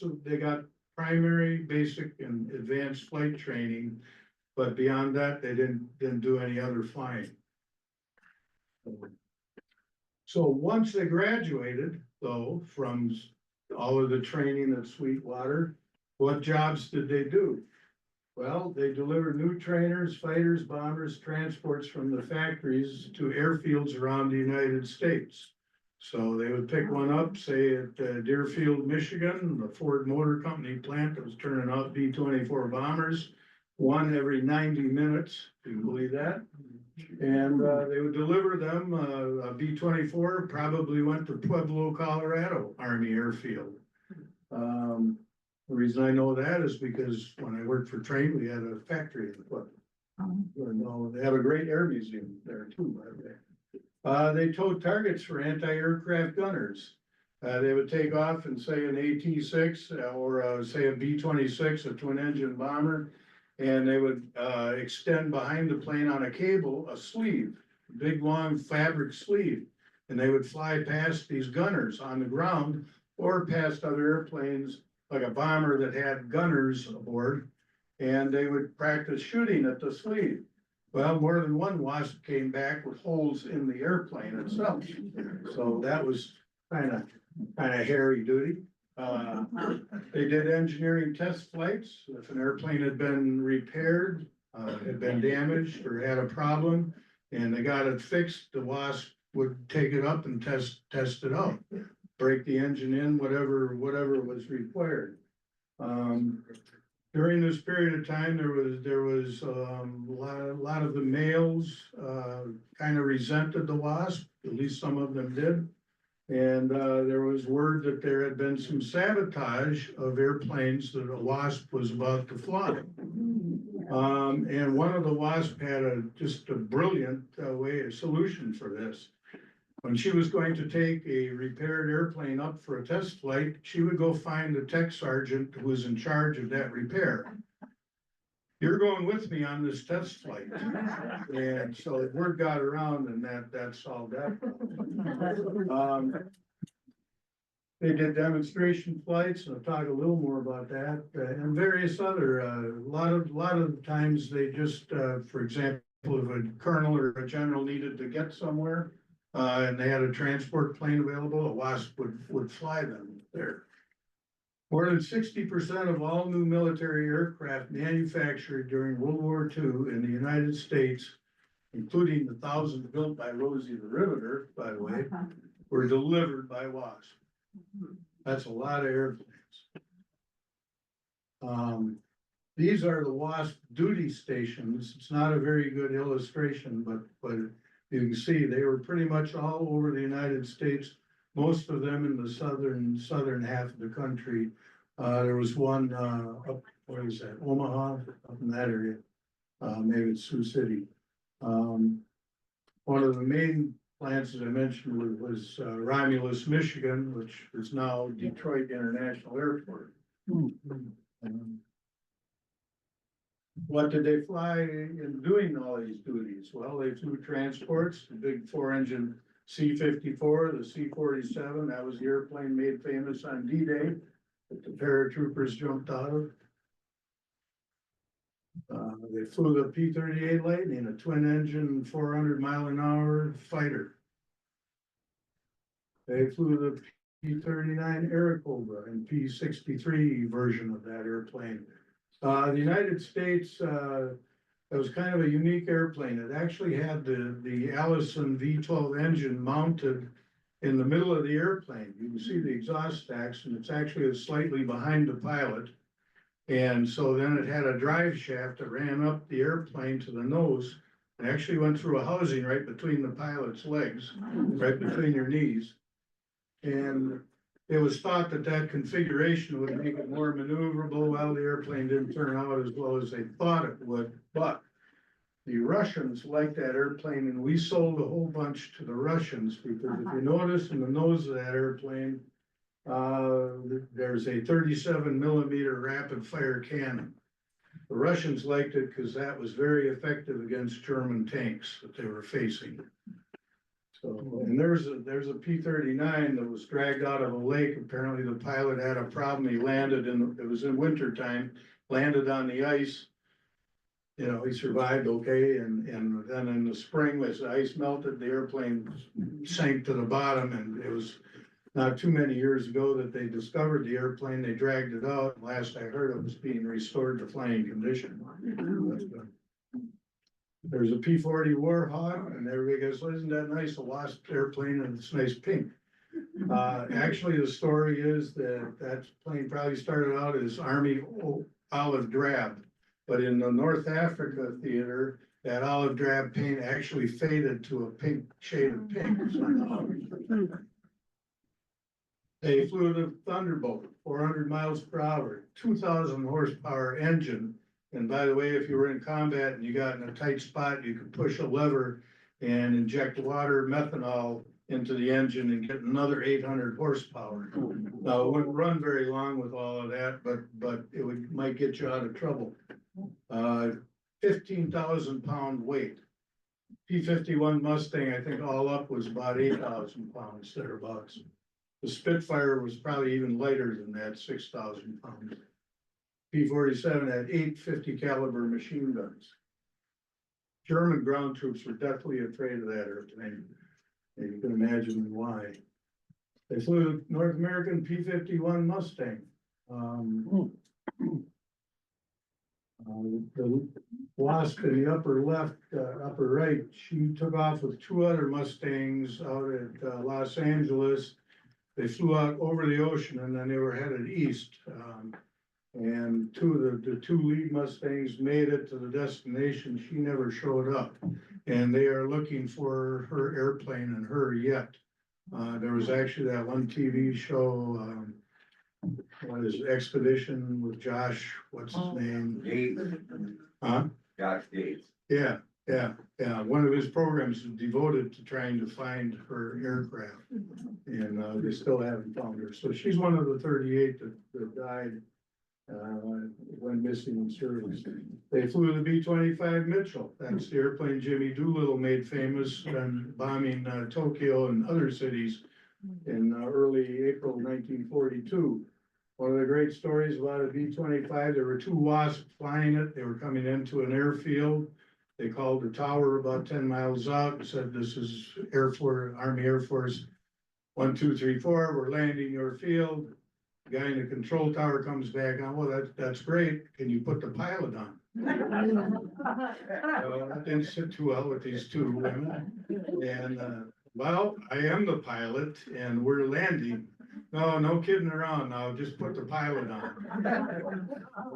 primary, basic, and advanced flight training, but beyond that, they didn't do any other flying. So once they graduated, though, from all of the training at Sweetwater, what jobs did they do? Well, they delivered new trainers, fighters, bombers, transports from the factories to airfields around the United States. So they would pick one up, say at Deerfield, Michigan, the Ford Motor Company plant that was turning out B-24 bombers, one every 90 minutes, do you believe that? And they would deliver them, a B-24 probably went to Pueblo, Colorado Army Airfield. The reason I know that is because when I worked for Train, we had a factory in Pueblo. They have a great air museum there too, by the way. They towed targets for anti-aircraft gunners. They would take off and say an AT-6 or say a B-26, a twin-engine bomber, and they would extend behind the plane on a cable, a sleeve, big long fabric sleeve, and they would fly past these gunners on the ground or past other airplanes, like a bomber that had gunners aboard, and they would practice shooting at the sleeve. Well, more than one WASP came back with holes in the airplane itself. So that was kind of hairy duty. They did engineering test flights. If an airplane had been repaired, had been damaged or had a problem, and they got it fixed, the WASP would take it up and test it out. Break the engine in, whatever was required. During this period of time, there was a lot of the males kind of resented the WASP, at least some of them did. And there was word that there had been some sabotage of airplanes that a WASP was about to fly. And one of the WASP had just a brilliant a solution for this. When she was going to take a repaired airplane up for a test flight, she would go find the tech sergeant who was in charge of that repair. "You're going with me on this test flight." And so word got around and that solved that problem. They did demonstration flights, and I'll talk a little more about that, and various other, a lot of times they just, for example, if a colonel or a general needed to get somewhere, and they had a transport plane available, a WASP would fly them there. More than 60% of all new military aircraft manufactured during World War II in the United States, including the thousands built by Rosie the Riveter, by the way, were delivered by WASP. That's a lot of airplanes. These are the WASP duty stations. It's not a very good illustration, but you can see they were pretty much all over the United States most of them in the southern half of the country. There was one, up, what is that, Omaha, up in that area, maybe it's Sioux City. One of the main plants, as I mentioned, was Romulus, Michigan, which is now Detroit International Airport. What did they fly in doing all these duties? Well, they flew transports, the big 4-engine C-54, the C-47, that was the airplane made famous on D-Day that the paratroopers jumped out of. They flew the P-38 Lightning, a twin-engine, 400-mile-an-hour fighter. They flew the P-39 Airacobra and P-63 version of that airplane. The United States, it was kind of a unique airplane. It actually had the Allison V12 engine mounted in the middle of the airplane. You can see the exhaust stacks, and it's actually slightly behind the pilot. And so then it had a drive shaft that ran up the airplane to the nose and actually went through a housing right between the pilot's legs, right between your knees. And it was thought that that configuration would make it more maneuverable. Well, the airplane didn't turn out as well as they thought it would, but the Russians liked that airplane, and we sold a whole bunch to the Russians, because if you notice in the nose of that airplane, there's a 37mm rapid fire cannon. The Russians liked it because that was very effective against German tanks that they were facing. So, and there's a P-39 that was dragged out of a lake. Apparently the pilot had a problem. He landed it was in winter time, landed on the ice. You know, he survived okay. And then in the spring, as the ice melted, the airplane sank to the bottom, and it was not too many years ago that they discovered the airplane. They dragged it out. Last I heard, it was being restored to flying condition. There's a P-40 Warhawk, and everybody goes, isn't that nice, a WASP airplane, and it's nice pink. Actually, the story is that plane probably started out as Army olive drab, but in the North Africa theater, that olive drab paint actually faded to a pink shade of pink. They flew the Thunderbolt, 400 miles per hour, 2,000 horsepower engine. And by the way, if you were in combat and you got in a tight spot, you could push a lever and inject water, methanol into the engine and get another 800 horsepower. Now, it wouldn't run very long with all of that, but it might get you out of trouble. 15,000 pound weight. P-51 Mustang, I think all up was about 8,000 pounds, thereabouts. The Spitfire was probably even lighter than that, 6,000 pounds. P-47 had 8 50 caliber machine guns. German ground troops were deathly afraid of that airplane. And you can imagine why. They flew the North American P-51 Mustang. The WASP in the upper left, upper right, she took off with 2 other Mustangs out at Los Angeles. They flew out over the ocean, and then they were headed east. And the two lead Mustangs made it to the destination. She never showed up, and they are looking for her airplane and her yet. There was actually that one TV show, what is it, Expedition with Josh, what's his name? Gates, Huh? Josh Gates. Yeah. One of his programs is devoted to trying to find her aircraft, and they still haven't found her. So she's one of the 38 that died. Went missing in service. They flew the B-25 Mitchell. That's the airplane Jimmy Doolittle made famous and bombing Tokyo and other cities in early April 1942. One of the great stories about a B-25, there were 2 WASP flying it. They were coming into an airfield. They called the tower about 10 miles out and said, this is Army Air Force 1, 2, 3, 4. We're landing your field. The guy in the control tower comes back on, well, that's great. Can you put the pilot on? That didn't sit too well with these 2 women. And, well, I am the pilot and we're landing. No kidding around now, just put the pilot on.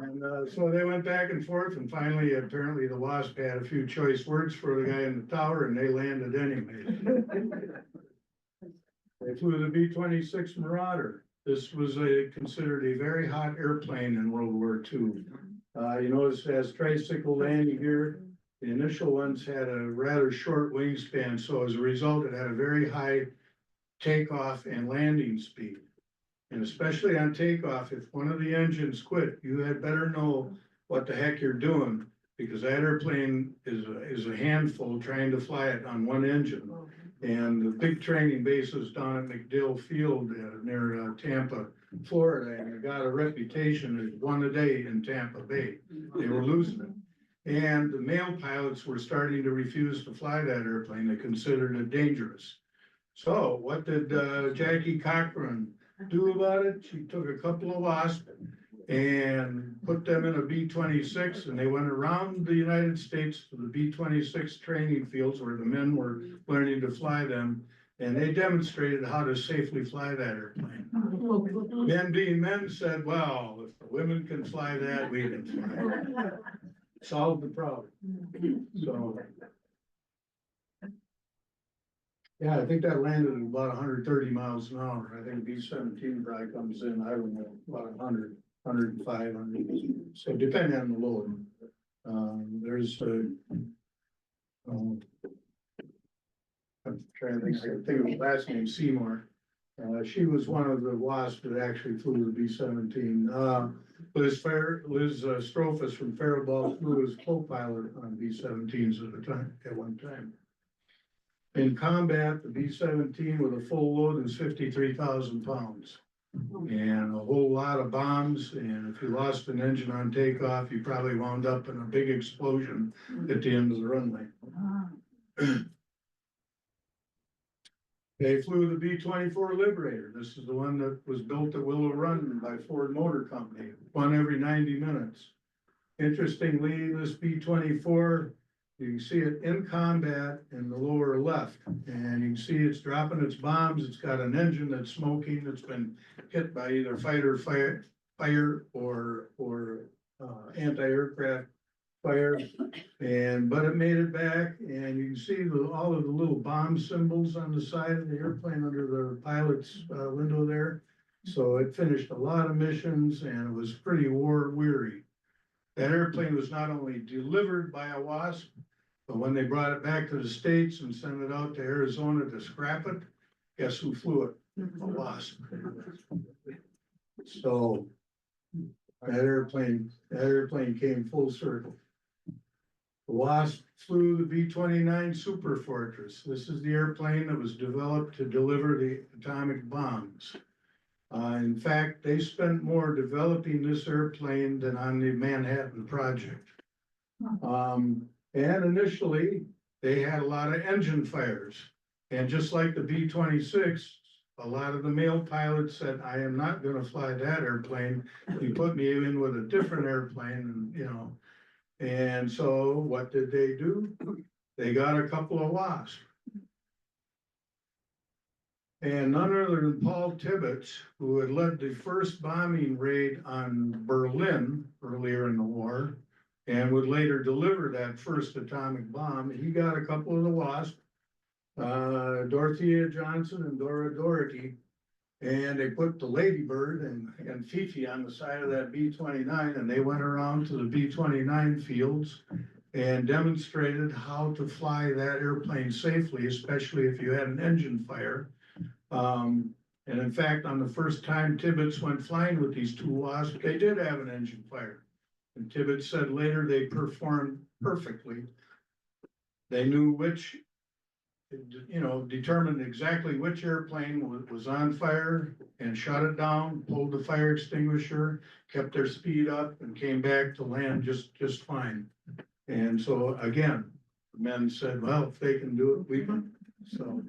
And so they went back and forth, and finally, apparently the WASP had a few choice words for the guy in the tower, and they landed anyway. They flew the B-26 Marauder. This was considered a very hot airplane in World War II. You notice it has tricycle landing gear. The initial ones had a rather short wingspan, so as a result, it had a very high takeoff and landing speed. And especially on takeoff, if one of the engines quit, you had better know what the heck you're doing, because that airplane is a handful trying to fly it on one engine. And the big training base was down at McDill Field near Tampa, Florida, and it got a reputation as one a day in Tampa Bay. They were losing it. And the male pilots were starting to refuse to fly that airplane. They considered it dangerous. So what did Jackie Cochran do about it? She took a couple of WASP and put them in a B-26, and they went around the United States to the B-26 training fields where the men were learning to fly them, and they demonstrated how to safely fly that airplane. Men being men said, well, if the women can fly that, we can fly it. Solved the problem. So. Yeah, I think that landed at about 130 miles an hour. I think B-17 probably comes in, I don't know, about 100, 105, 100. So depending on the load. There's I'm trying to think, I can think of the last name, Seymour. She was one of the WASP that actually flew the B-17. Liz Strophus from Faribault flew as co-pilot on B-17s at one time. In combat, the B-17 with a full load is 53,000 pounds. And a whole lot of bombs, and if you lost an engine on takeoff, you probably wound up in a big explosion at the end of the runway. They flew the B-24 Liberator. This is the one that was built at Willow Run by Ford Motor Company, one every 90 minutes. Interestingly, this B-24, you can see it in combat in the lower left, and you can see it's dropping its bombs. It's got an engine that's smoking, that's been hit by either fighter fire or anti-aircraft fire. But it made it back, and you can see all of the little bomb symbols on the side of the airplane under the pilot's window there. So it finished a lot of missions, and it was pretty war weary. That airplane was not only delivered by a WASP, but when they brought it back to the States and sent it out to Arizona to scrap it, guess who flew it? A WASP. So that airplane came full circle. The WASP flew the B-29 Super Fortress. This is the airplane that was developed to deliver the atomic bombs. In fact, they spent more developing this airplane than on the Manhattan Project. And initially, they had a lot of engine fires. And just like the B-26, a lot of the male pilots said, I am not gonna fly that airplane. You put me in with a different airplane, and and so what did they do? They got a couple of WASP. And none other than Paul Tibbets, who had led the first bombing raid on Berlin earlier in the war, and would later deliver that first atomic bomb, he got a couple of the WASP, Dorothea Johnson and Dora Doherty, and they put the Ladybird and Fifi on the side of that B-29, and they went around to the B-29 fields and demonstrated how to fly that airplane safely, especially if you had an engine fire. And in fact, on the first time Tibbets went flying with these two WASP, they did have an engine fire. And Tibbets said later they performed perfectly. They knew which, determined exactly which airplane was on fire and shut it down, pulled the fire extinguisher, kept their speed up, and came back to land just fine. And so again, the men said, well, if they can do it, we can. So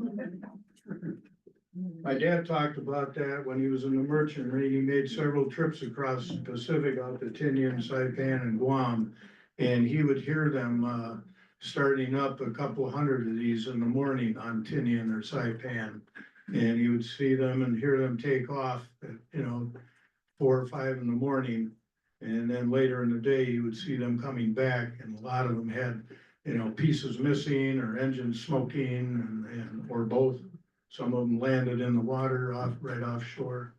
my dad talked about that when he was in the Merchant Marine. He made several trips across the Pacific out to Tinian, Saipan, and Guam. And he would hear them starting up a couple hundred of these in the morning on Tinian or Saipan. And he would see them and hear them take off at, 4 or 5 in the morning. And then later in the day, you would see them coming back, and a lot of them had, pieces missing or engines smoking or both. Some of them landed in the water right offshore.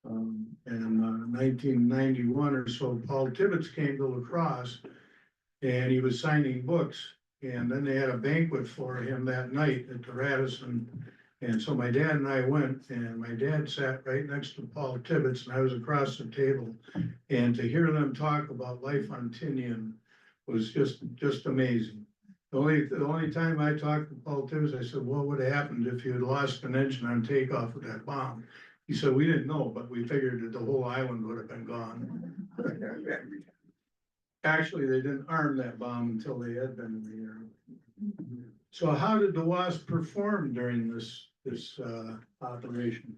In 1991 or so, Paul Tibbets came to La Crosse and he was signing books. And then they had a banquet for him that night at the Radisson. And so my dad and I went, and my dad sat right next to Paul Tibbets and I was across the table. And to hear them talk about life on Tinian was just amazing. The only time I talked to Paul Tibbets, I said, what would have happened if you had lost an engine on takeoff with that bomb? He said, we didn't know, but we figured that the whole island would have been gone. Actually, they didn't arm that bomb until they had been in the air. So how did the WASP perform during this operation?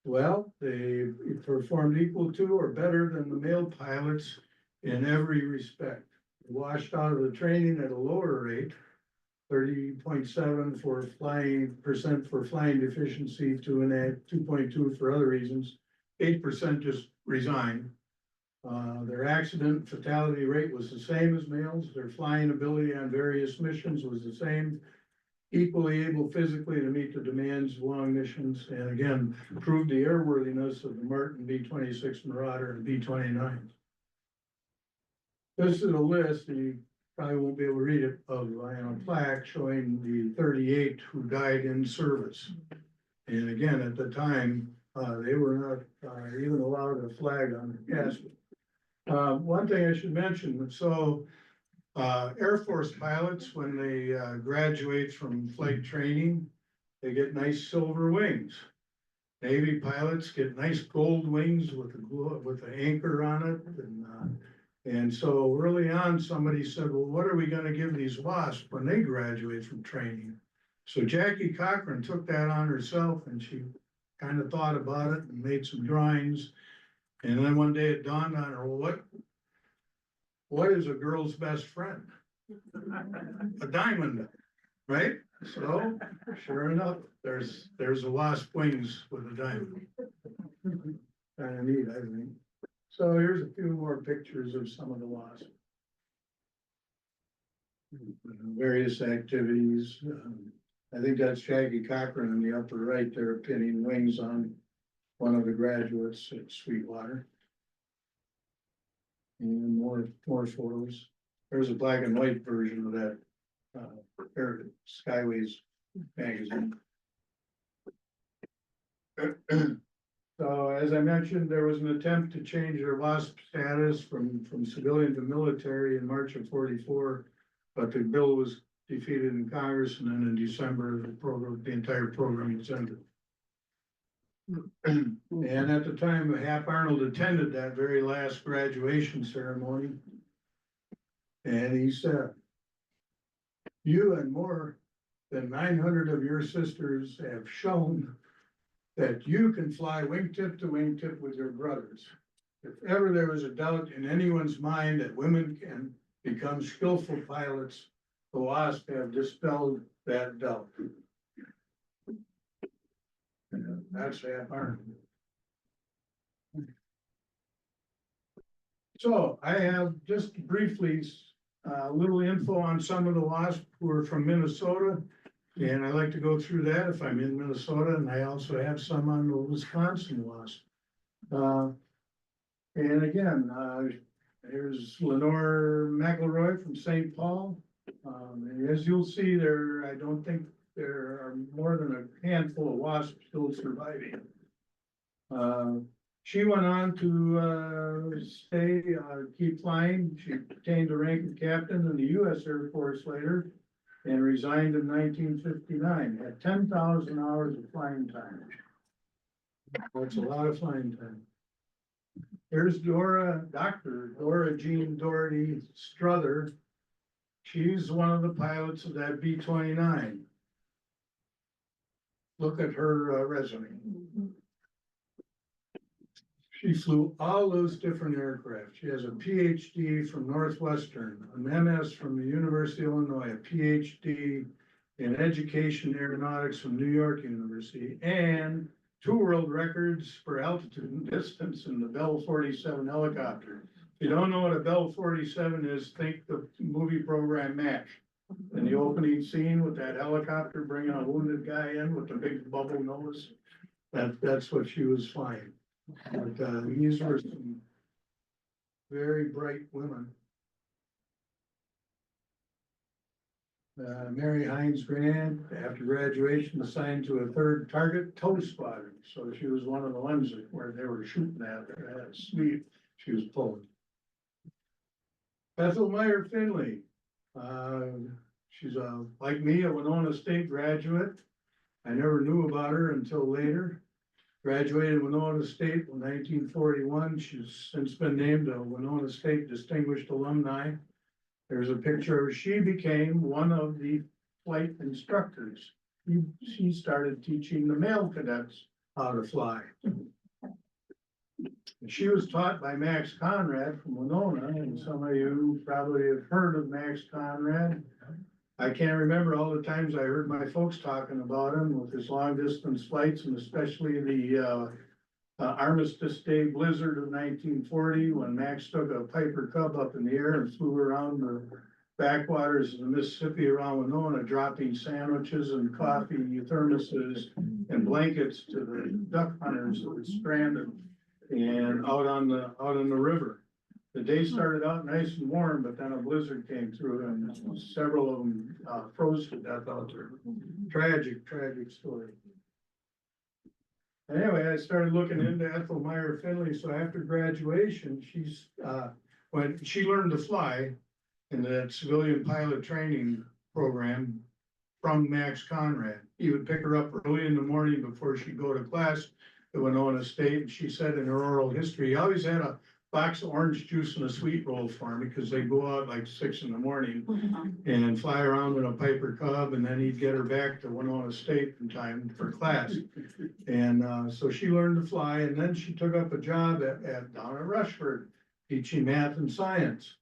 Well, they performed equal to or better than the male pilots in every respect. They washed out of the training at a lower rate, 30.7% for flying deficiency, 2.2 for other reasons, 8% just resigned. Their accident fatality rate was the same as males. Their flying ability on various missions was the same. Equally able physically to meet the demands of long missions, and again, proved the airworthiness of the Martin B-26 Marauder and B-29. This is a list, and you probably won't be able to read it, of a plaque showing the 38 who died in service. And again, at the time, they were not even allowed a flag on their casket. One thing I should mention, so Air Force pilots, when they graduate from flight training, they get nice silver wings. Navy pilots get nice gold wings with an anchor on it. And so early on, somebody said, well, what are we gonna give these WASP when they graduate from training? So Jackie Cochran took that on herself and she kind of thought about it and made some drawings. And then one day it dawned on her, well, what is a girl's best friend? A diamond, right? So sure enough, there's a WASP wings with a diamond. Kind of neat, I think. So here's a few more pictures of some of the WASP. Various activities. I think that's Jackie Cochran in the upper right there pinning wings on one of the graduates at Sweetwater. And more photos. There's a black and white version of that Skyways magazine. So as I mentioned, there was an attempt to change their WASP status from civilian to military in March of '44, but the bill was defeated in Congress, and then in December, the entire program was ended. And at the time, Hap Arnold attended that very last graduation ceremony. And he said, you and more than 900 of your sisters have shown that you can fly wingtip to wingtip with your brothers. If ever there was a doubt in anyone's mind that women can become skillful pilots, the WASP have dispelled that doubt. And that's Hap Arnold. So I have just briefly a little info on some of the WASP who are from Minnesota. And I like to go through that if I'm in Minnesota, and I also have some on the Wisconsin WASP. And again, here's Lenore McElroy from St. Paul. And as you'll see there, I don't think there are more than a handful of WASP still surviving. She went on to keep flying. She attained the rank of captain in the U.S. Air Force later and resigned in 1959, had 10,000 hours of flying time. That's a lot of flying time. Here's Dr. Dora Jean Doherty Struther. She's one of the pilots of that B-29. Look at her resume. She flew all those different aircraft. She has a PhD from Northwestern, an MS from the University of Illinois, a PhD in education aeronautics from New York University, and 2 world records for altitude and distance in the Bell 47 helicopter. If you don't know what a Bell 47 is, think the movie program MASH. in the opening scene with that helicopter bringing a wounded guy in with the big bubble nose. That's what she was flying. But, these were some very bright women. Mary Hines Grant, after graduation, assigned to a 3rd Target Tow Squadron. So she was one of the ones where they were shooting at her. That sweet, she was pulling. Ethel Meyer Finley. She's like me, a Winona State graduate. I never knew about her until later. Graduated Winona State in 1941. She's since been named a Winona State Distinguished Alumni. There's a picture of, she became one of the flight instructors. She started teaching the male cadets how to fly. She was taught by Max Conrad from Winona, and some of you probably have heard of Max Conrad. I can't remember all the times I heard my folks talking about him with his long distance flights, and especially the Armistice Day blizzard of 1940, when Max took a Piper Cub up in the air and flew around the backwaters of the Mississippi around Winona, dropping sandwiches and coffee thermoses and blankets to the duck hunters that were stranded and out on the river. The day started out nice and warm, but then a blizzard came through and several of them froze to death out there. Tragic story. Anyway, I started looking into Ethel Meyer Finley. So after graduation, when she learned to fly in that civilian pilot training program from Max Conrad. He would pick her up early in the morning before she'd go to class at Winona State. And she said in her oral history, he always had a box of orange juice and a sweet roll for me, because they go out like 6 in the morning and fly around in a Piper Cub, and then he'd get her back to Winona State in time for class. And so she learned to fly, and then she took up a job down at Rushford teaching math and science.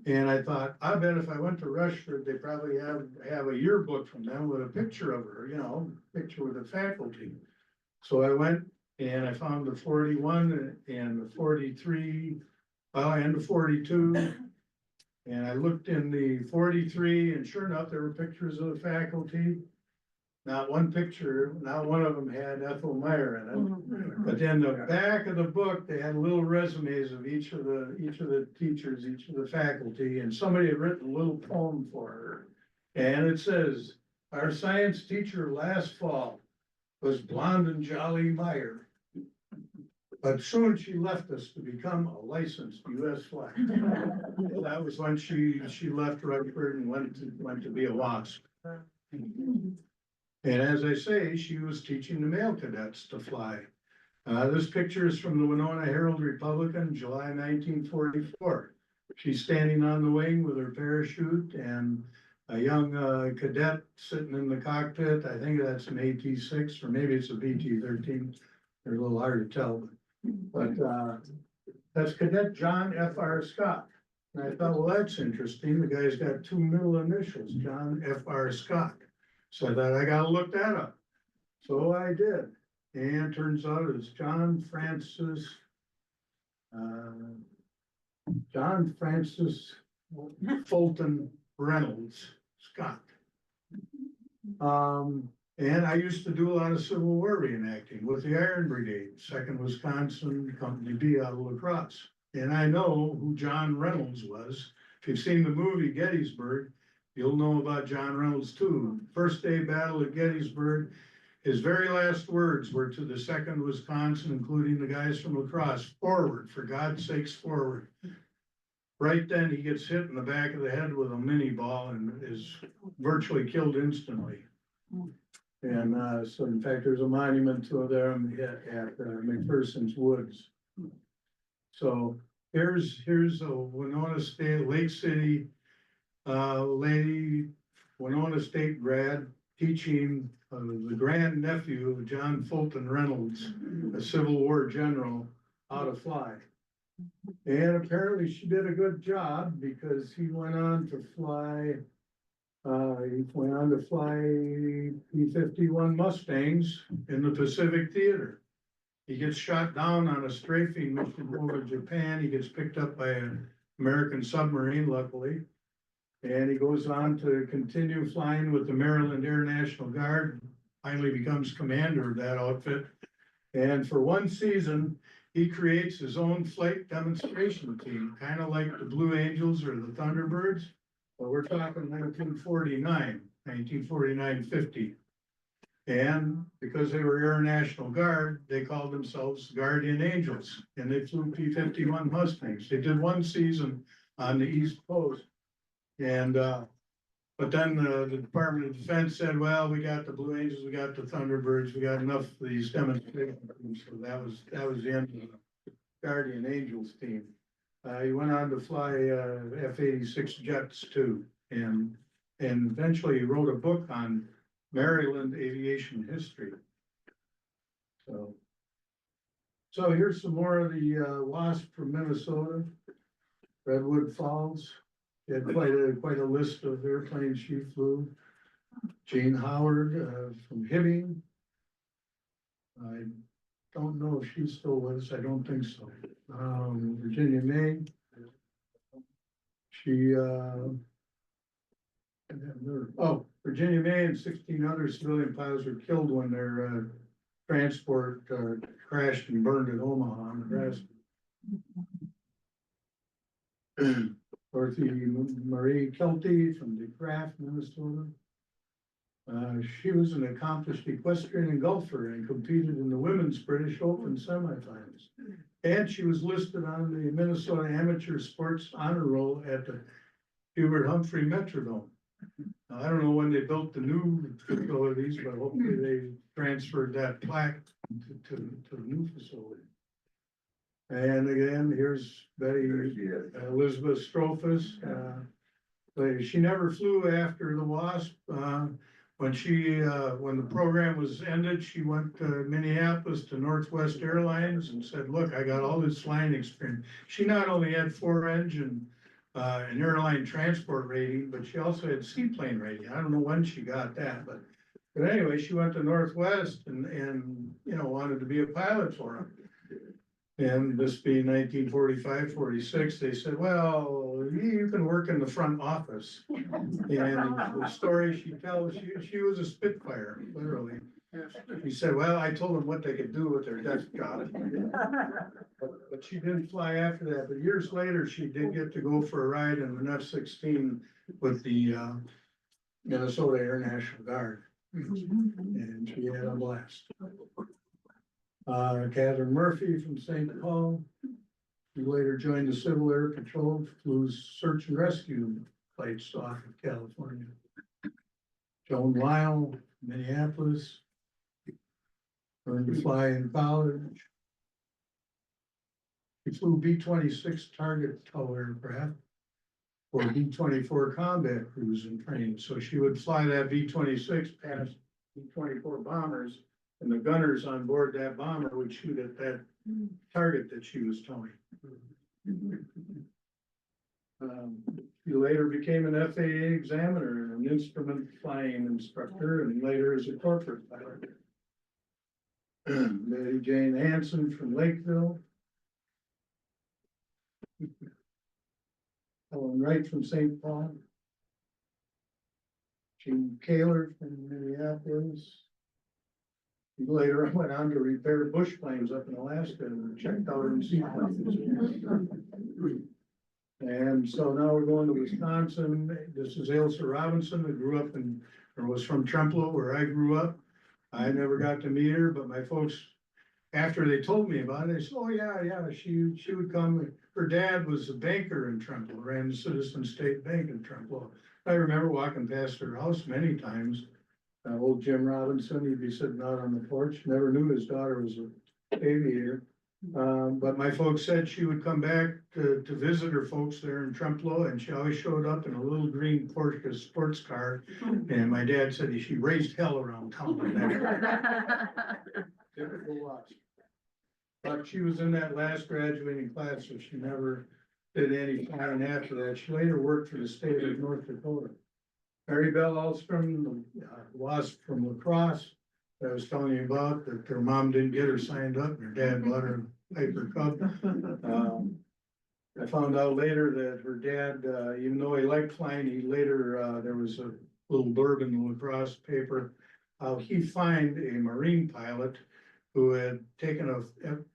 And I thought, I bet if I went to Rushford, they probably have a yearbook from them with a picture of her, picture with the faculty. So I went and I found the 41 and the 43, and the 42. And I looked in the 43, and sure enough, there were pictures of the faculty. Not one of them had Ethel Meyer in it. But then the back of the book, they had little resumes of each of the teachers, each of the faculty, and somebody had written a little poem for her. And it says, our science teacher last fall was blonde and jolly Meyer. But soon she left us to become a licensed U.S. flag. That was when she left Rutherford and went to be a WASP. And as I say, she was teaching the male cadets to fly. This picture is from the Winona Herald Republican, July 1944. She's standing on the wing with her parachute and a young cadet sitting in the cockpit. I think that's an AT-6 or maybe it's a BT-13. They're a little hard to tell, but that's Cadet John F.R. Scott. And I thought, well, that's interesting. The guy's got 2 middle initials, John F.R. Scott. So I thought, I gotta look that up. So I did. And turns out it's John Francis Fulton Reynolds Scott. And I used to do a lot of Civil War reenacting with the Iron Brigade, 2nd Wisconsin, Company B out of La Crosse. And I know who John Reynolds was. If you've seen the movie Gettysburg, you'll know about John Reynolds too. First day battle at Gettysburg, his very last words were to the 2nd Wisconsin, including the guys from La Crosse, forward, for God's sakes, forward. Right then, he gets hit in the back of the head with a mini ball and is virtually killed instantly. And so in fact, there's a monument to them at McPherson's Woods. So here's a Winona State, Lake City lady, Winona State grad, teaching the grandnephew of John Fulton Reynolds, a Civil War general, how to fly. And apparently she did a good job, because he went on to fly P-51 Mustangs in the Pacific Theater. He gets shot down on a strafing mission over Japan. He gets picked up by an American submarine, luckily. And he goes on to continue flying with the Maryland Air National Guard, finally becomes commander of that outfit. And for one season, he creates his own flight demonstration team, kind of like the Blue Angels or the Thunderbirds. But we're talking 1949, 50. And because they were Air National Guard, they called themselves Guardian Angels, and they flew P-51 Mustangs. They did one season on the East Coast. And, but then the Department of Defense said, well, we got the Blue Angels, we got the Thunderbirds, we got enough of these demonstrations. So that was the end of the Guardian Angels team. He went on to fly F-86 jets too, and eventually he wrote a book on Maryland aviation history. So here's some more of the WASP from Minnesota, Redwood Falls. She had quite a list of airplanes she flew. Jane Howard from Hibbing. I don't know if she's still with us. I don't think so. Virginia May. She Virginia May and 16 other civilian pilots were killed when their transport crashed and burned at Omaha, Nebraska. Dorothy Marie Kelty from DeKraft, Minnesota. She was an accomplished equestrian and golfer and competed in the women's British Open semifinals. And she was listed on the Minnesota Amateur Sports Honor Roll at the Hubert Humphrey Metrodome. Now, I don't know when they built the new facilities, but hopefully they transferred that plaque to the new facility. And again, here's Betty Elizabeth Strophus. She never flew after the WASP. When the program was ended, she went to Minneapolis to Northwest Airlines and said, look, I got all this flying experience. She not only had 4-engine an airline transport rating, but she also had seaplane rating. I don't know when she got that, but anyway, she went to Northwest and wanted to be a pilot for them. And this being 1945, 46, they said, well, you can work in the front office. And the story she tells, she was a Spitfire, literally. He said, well, I told them what they could do with their desk job. But she didn't fly after that. But years later, she did get to go for a ride in an F-16 with the Minnesota Air National Guard. And she had a blast. Catherine Murphy from St. Paul. She later joined the Civil Air Patrol, flew search and rescue flights off of California. Joan Lyle, Minneapolis. Learned to fly in college. She flew B-26 target tow aircraft for B-24 combat crews in training. So she would fly that B-26 past B-24 bombers, and the gunners on board that bomber would shoot at that target that she was towing. She later became an FAA examiner and an instrument flying instructor, and later as a corporate pilot. Mary Jane Hanson from Lakeville. Helen Wright from St. Paul. Gene Kaler from Minneapolis. He later went on to repair bush planes up in Alaska and checked out in seaplanes. And so now we're going to Wisconsin. This is Ailsa Robinson, who grew up or was from Trempealeau, where I grew up. I never got to meet her, but my folks, after they told me about it, they said, oh yeah, she would come. Her dad was a banker in Trempealeau, ran the Citizen State Bank in Trempealeau. I remember walking past her house many times. Old Jim Robinson, he'd be sitting out on the porch, never knew his daughter was an aviator. But my folks said she would come back to visit her folks there in Trempealeau, and she always showed up in a little green Porsche sports car. And my dad said she raised hell around town. Typical WASP. But she was in that last graduating class, so she never did any flying after that. She later worked for the state of North Dakota. Mary Bell Alstrom, WASP from La Crosse, that I was telling you about, that her mom didn't get her signed up, and her dad bought her a Piper Cub. I found out later that her dad, even though he liked flying, he later, there was a little blurb in the lacrosse paper. How he fined a Marine pilot who had taken a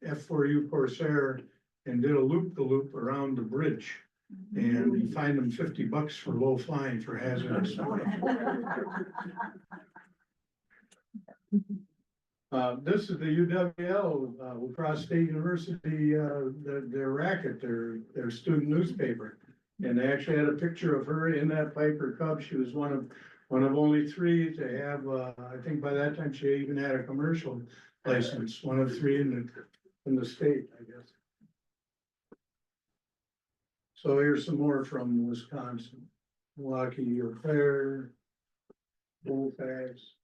F4U Corsair and did a loop-the-loop around the bridge. And he fined him $50 for low flying for hazardous flying. This is the UWL, Lacrosse State University, their racket, their student newspaper. And they actually had a picture of her in that Piper Cub. She was one of only three to have, I think by that time she even had a commercial license, one of three in the state, I guess. So here's some more from Wisconsin. Milwaukee, Eau Claire, Colfax.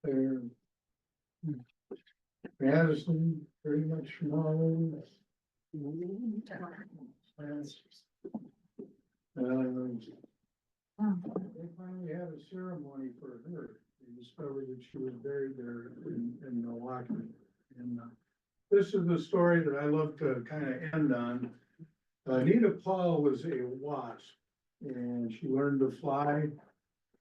There. Madison, pretty much small. They finally had a ceremony for her. They discovered that she was buried there in Milwaukee. And this is the story that I love to kind of end on. Anita Paul was a WASP, and she learned to fly.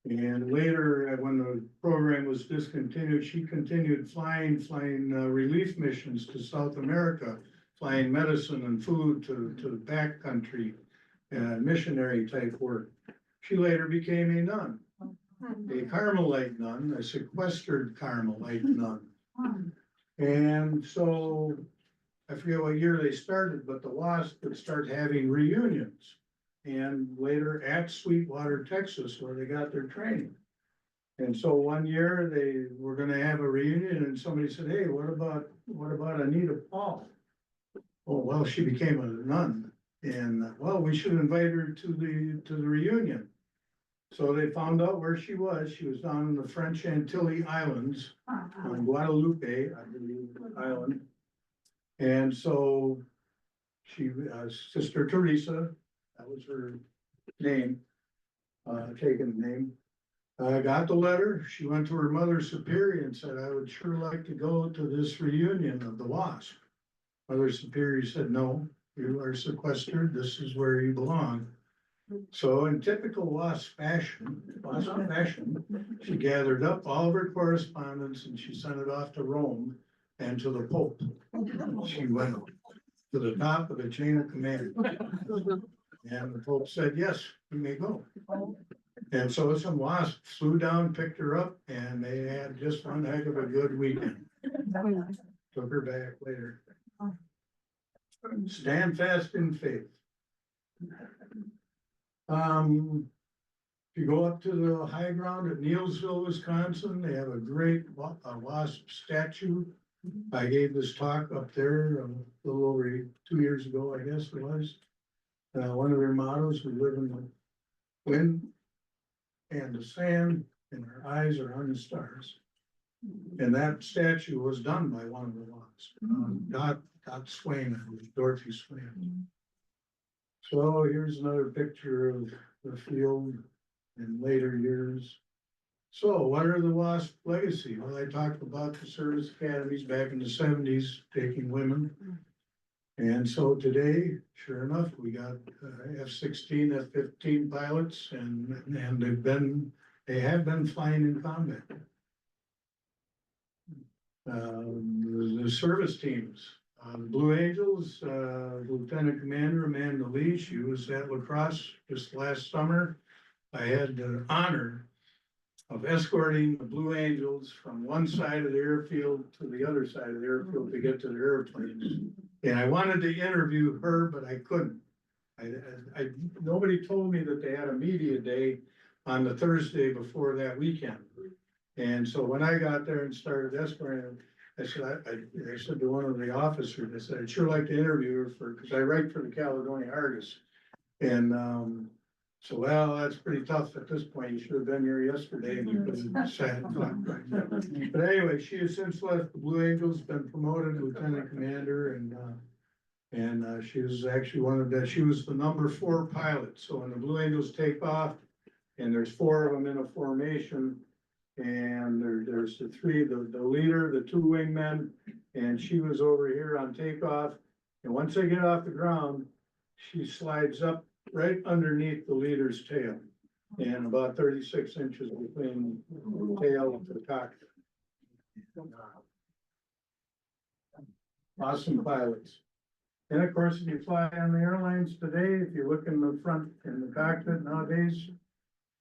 And later, when the program was discontinued, she continued flying relief missions to South America, flying medicine and food to the backcountry, missionary type work. She later became a nun, a Carmelite nun, a sequestered Carmelite nun. And so, I forget what year they started, but the WASP would start having reunions. And later at Sweetwater, Texas, where they got their training. And so one year they were gonna have a reunion and somebody said, hey, what about Anita Paul? Oh, well, she became a nun and, well, we should invite her to the reunion. So they found out where she was. She was down in the French Antilles Islands on Guadalupe, I believe, island. And so she, Sister Teresa, that was her name, taken name. Got the letter. She went to her mother superior and said, I would sure like to go to this reunion of the WASP. Mother superior said, no, you are sequestered. This is where you belong. So in typical WASP fashion, she gathered up all of her correspondence and she sent it off to Rome and to the Pope. She went to the top of the chain of command. And the Pope said, yes, you may go. And so some WASP flew down, picked her up, and they had just one heck of a good weekend. Took her back later. Stand fast in faith. If you go up to the high ground at Neilsville, Wisconsin, they have a great WASP statue. I gave this talk up there a little over 2 years ago, I guess it was. One of their mottos, we live in the wind and the sand, and our eyes are on the stars. And that statue was done by one of the ones, Dot Swain, Dorothy Swain. So here's another picture of the field in later years. So what are the WASP legacy? Well, I talked about the service academies back in the 70s, taking women. And so today, sure enough, we got F-16, F-15 pilots, and they have been flying in combat. The service teams, Blue Angels, Lieutenant Commander Amanda Lee, she was at La Crosse just last summer. I had the honor of escorting the Blue Angels from one side of the airfield to the other side of the airfield to get to the airplanes. And I wanted to interview her, but I couldn't. Nobody told me that they had a media day on the Thursday before that weekend. And so when I got there and started escorting, I said to one of the officers, I said, I'd sure like to interview her because I write for the Caledonia Argus. And so, well, that's pretty tough at this point. You should have been here yesterday. But anyway, she has since left the Blue Angels, been promoted Lieutenant Commander, and she was actually she was the number 4 pilot. So when the Blue Angels take off, and there's 4 of them in a formation, and there's the 3, the leader, the 2 wingmen, and she was over here on takeoff, And once they get off the ground, she slides up right underneath the leader's tail. And about 36 inches between the tail and the cockpit. Awesome pilots. And of course, if you fly on the airlines today, if you look in the front in the cockpit nowadays,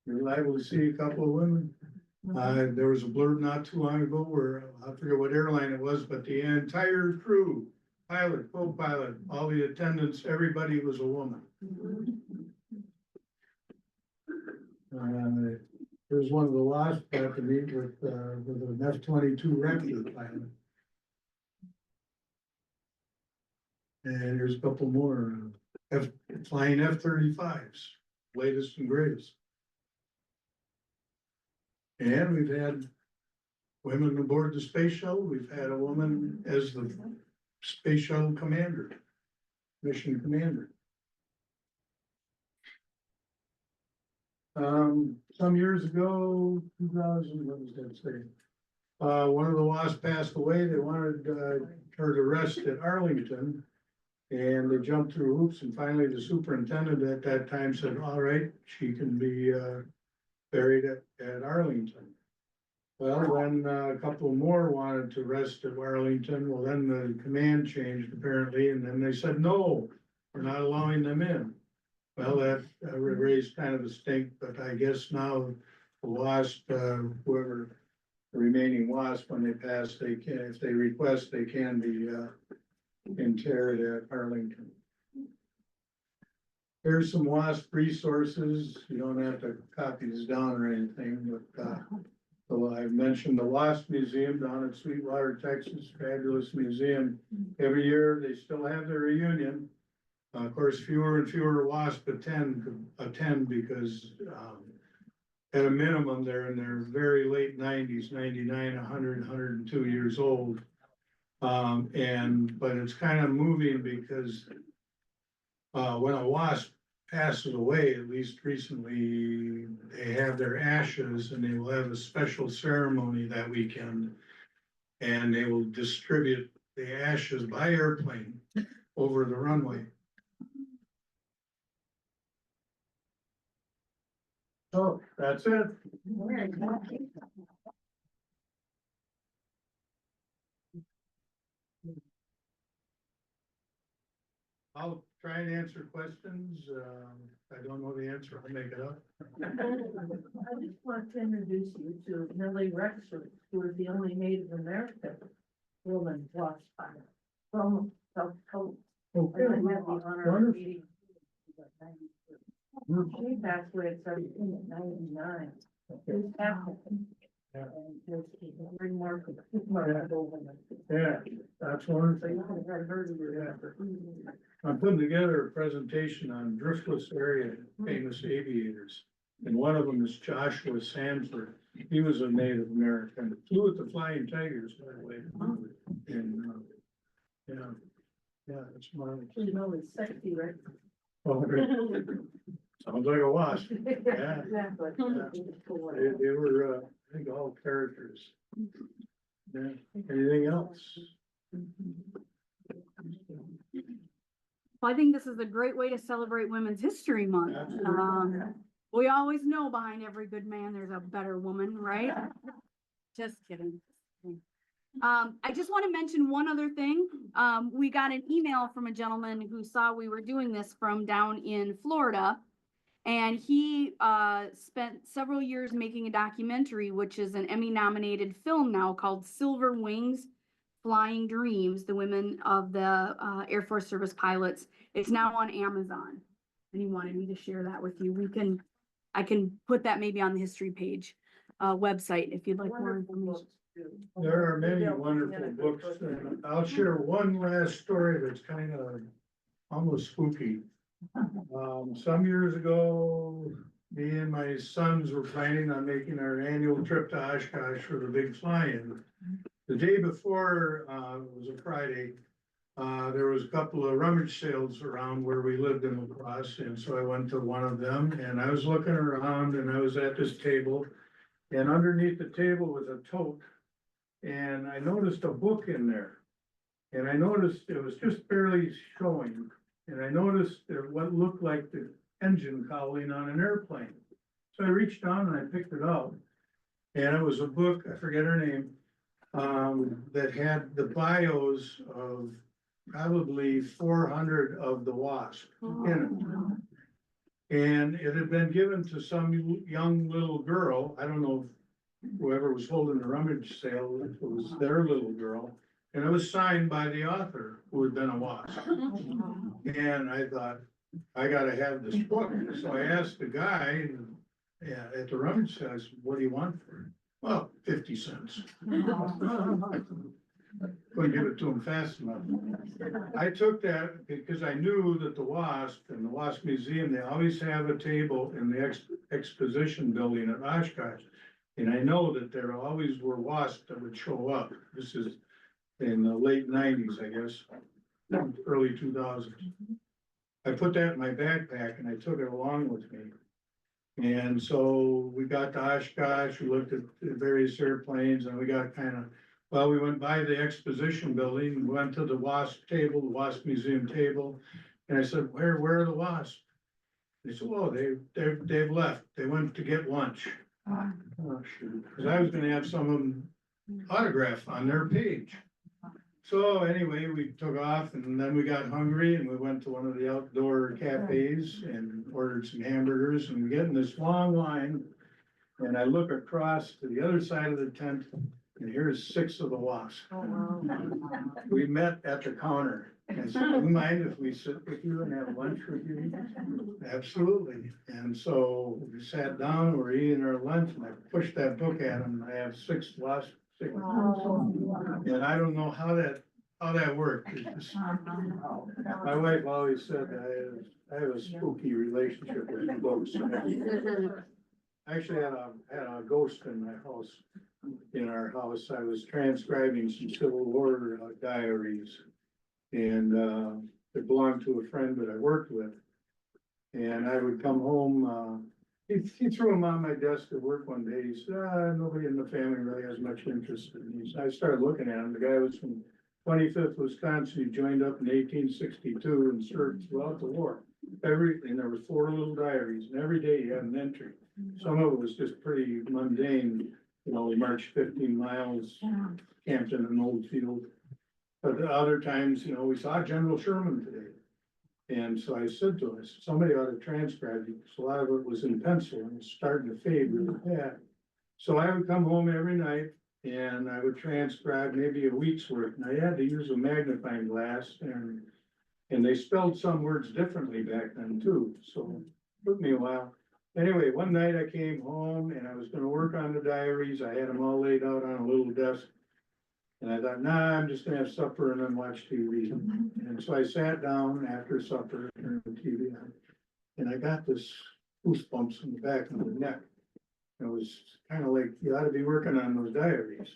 you're liable to see a couple of women. There was a blurb not too long ago where, I forget what airline it was, but the entire crew, pilot, co-pilot, all the attendants, everybody was a woman. There's one of the WASP got to meet with an F-22 Raptor pilot. And there's a couple more, flying F-35s, latest and greatest. And we've had women aboard the space shuttle. We've had a woman as the space shuttle commander, mission commander. Some years ago, 2000, what was that say? One of the WASP passed away. They wanted her to rest at Arlington. And they jumped through hoops, and finally the superintendent at that time said, all right, she can be buried at Arlington. Well, then a couple more wanted to rest at Arlington. Well, then the command changed apparently, and then they said, no, we're not allowing them in. Well, that raised kind of a stink, but I guess now the WASP, whoever the remaining WASP, when they pass, they can, if they request, they can be interred at Arlington. Here's some WASP resources. You don't have to copy this down or anything, but so I mentioned the WASP Museum down in Sweetwater, Texas, fabulous museum. Every year they still have their reunion. Of course, fewer and fewer WASP attend because at a minimum, they're in their very late 90s, 99, 100, 102 years old. But it's kind of moving because when a WASP passes away, at least recently, they have their ashes and they will have a special ceremony that weekend. And they will distribute the ashes by airplane over the runway. So that's it. I'll try and answer questions. If I don't know the answer, I'll make it up. I just want to introduce you to Millie Rexford, who is the only Native American woman WASP pilot from South Dakota. Okay. And I have the honor of Wonderful. meeting. She passed away at 99. She's African. Yeah. And she's a remarkable woman. Yeah, that's one So you thing. could have heard of her. I'm putting together a presentation on driftless area famous aviators. And one of them is Joshua Sanford. He was a Native American, flew with the Flying Tigers, by the way. And, yeah, that's one. She's always sexy, right? Oh, sounds like a wasp. Yeah. Exactly. They were, I think, all characters. Yeah. Anything else? Well, I think this is a great way to celebrate Women's History Month. Absolutely. We always know behind every good man, there's a better woman, right? Just kidding. I just want to mention one other thing. We got an email from a gentleman who saw we were doing this from down in Florida. And he spent several years making a documentary, which is an Emmy-nominated film now called Silver Wings, Flying Dreams, the women of the Air Force Service Pilots. It's now on Amazon. And he wanted me to share that with you. I can put that maybe on the history page website if you'd like more information. There are many wonderful books, and I'll share one last story that's kind of almost spooky. Some years ago, me and my sons were planning on making our annual trip to Oshkosh for the big fly-in. The day before, it was a Friday, there was a couple of rummage sales around where we lived in La Crosse, and so I went to one of them, and I was looking around, and I was at this table, and underneath the table was a tote, and I noticed a book in there. And I noticed it was just barely showing, and I noticed there what looked like the engine cowling on an airplane. So I reached down and I picked it up, and it was a book, I forget her name, that had the bios of probably 400 of the WASP in it. And it had been given to some young little girl, I don't know if whoever was holding the rummage sale, it was their little girl. And it was signed by the author, who had been a WASP. And I thought, I gotta have this book. So I asked the guy, yeah, at the rummage sale, I said, what do you want for it? Well, 50 cents. Couldn't give it to him fast enough. I took that because I knew that the WASP and the WASP Museum, they always have a table in the exposition building at Oshkosh. And I know that there always were WASP that would show up. This is in the late 90s, I guess, early 2000s. I put that in my backpack and I took it along with me. And so we got to Oshkosh, we looked at the various airplanes, and we got we went by the exposition building, we went to the WASP table, the WASP Museum table. And I said, where are the WASP? They said, well, they've left, they went to get lunch. Oh, shoot, because I was gonna have some of them autograph on their page. So anyway, we took off and then we got hungry and we went to one of the outdoor cafes and ordered some hamburgers, and we get in this long line. And I look across to the other side of the tent and here's 6 of the WASP. We met at the counter. I said, do you mind if we sit with you and have lunch with you? Absolutely. And so we sat down, we're eating our lunch, and I pushed that book at them. I have 6 WASP. And I don't know how that worked. My wife always said I have a spooky relationship with books. I actually had a ghost in my house. In our house, I was transcribing some Civil War diaries, and it belonged to a friend that I worked with. And I would come home. He threw them on my desk at work one day. He said, nobody in the family really has much interest in these. I started looking at him. The guy was from 25th Wisconsin. He joined up in 1862 and served throughout the war. And there was 4 little diaries, and every day he had an entry. Some of it was just pretty mundane. You know, we marched 15 miles, camped in an old field. But the other times, you know, we saw General Sherman today. And so I said to him, somebody ought to transcribe it, because a lot of it was in pencil and it's starting to fade really bad. So I would come home every night and I would transcribe maybe a week's worth, and I had to use a magnifying glass, and they spelled some words differently back then too, so it took me a while. Anyway, one night I came home and I was gonna work on the diaries. I had them all laid out on a little desk. And I thought, I'm just gonna have supper and then watch TV. And so I sat down after supper, turned the TV on, and I got this goosebumps in the back of my neck. It was kind of like, you ought to be working on those diaries.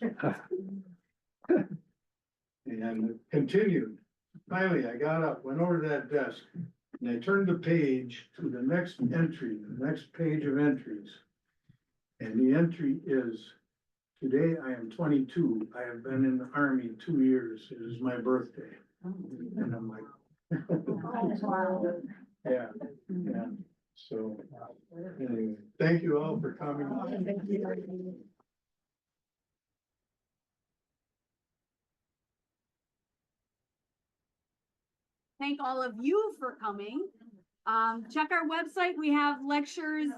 And it continued. Finally, I got up, went over to that desk, and I turned the page to the next entry, the next page of entries. And the entry is, today I am 22. I have been in the Army 2 years. It is my birthday. And I'm like, yeah. So anyway, thank you all for coming. Thank all of you for coming. Check our website. We have lectures,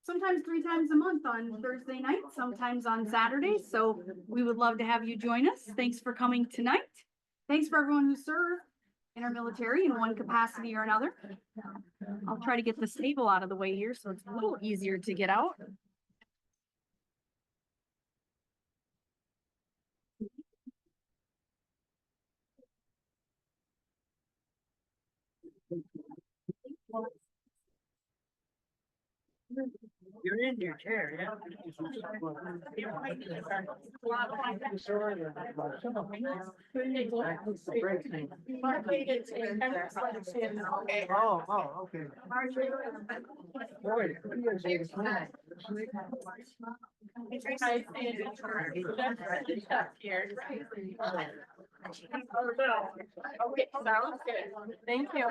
sometimes 3 times a month on Thursday night, sometimes on Saturdays. So we would love to have you join us. Thanks for coming tonight. Thanks for everyone who served in our military in one capacity or another. I'll try to get this table out of the way here so it's a little easier to get out. You're in your chair, yeah. Oh, okay. Okay, sounds good. Thank you.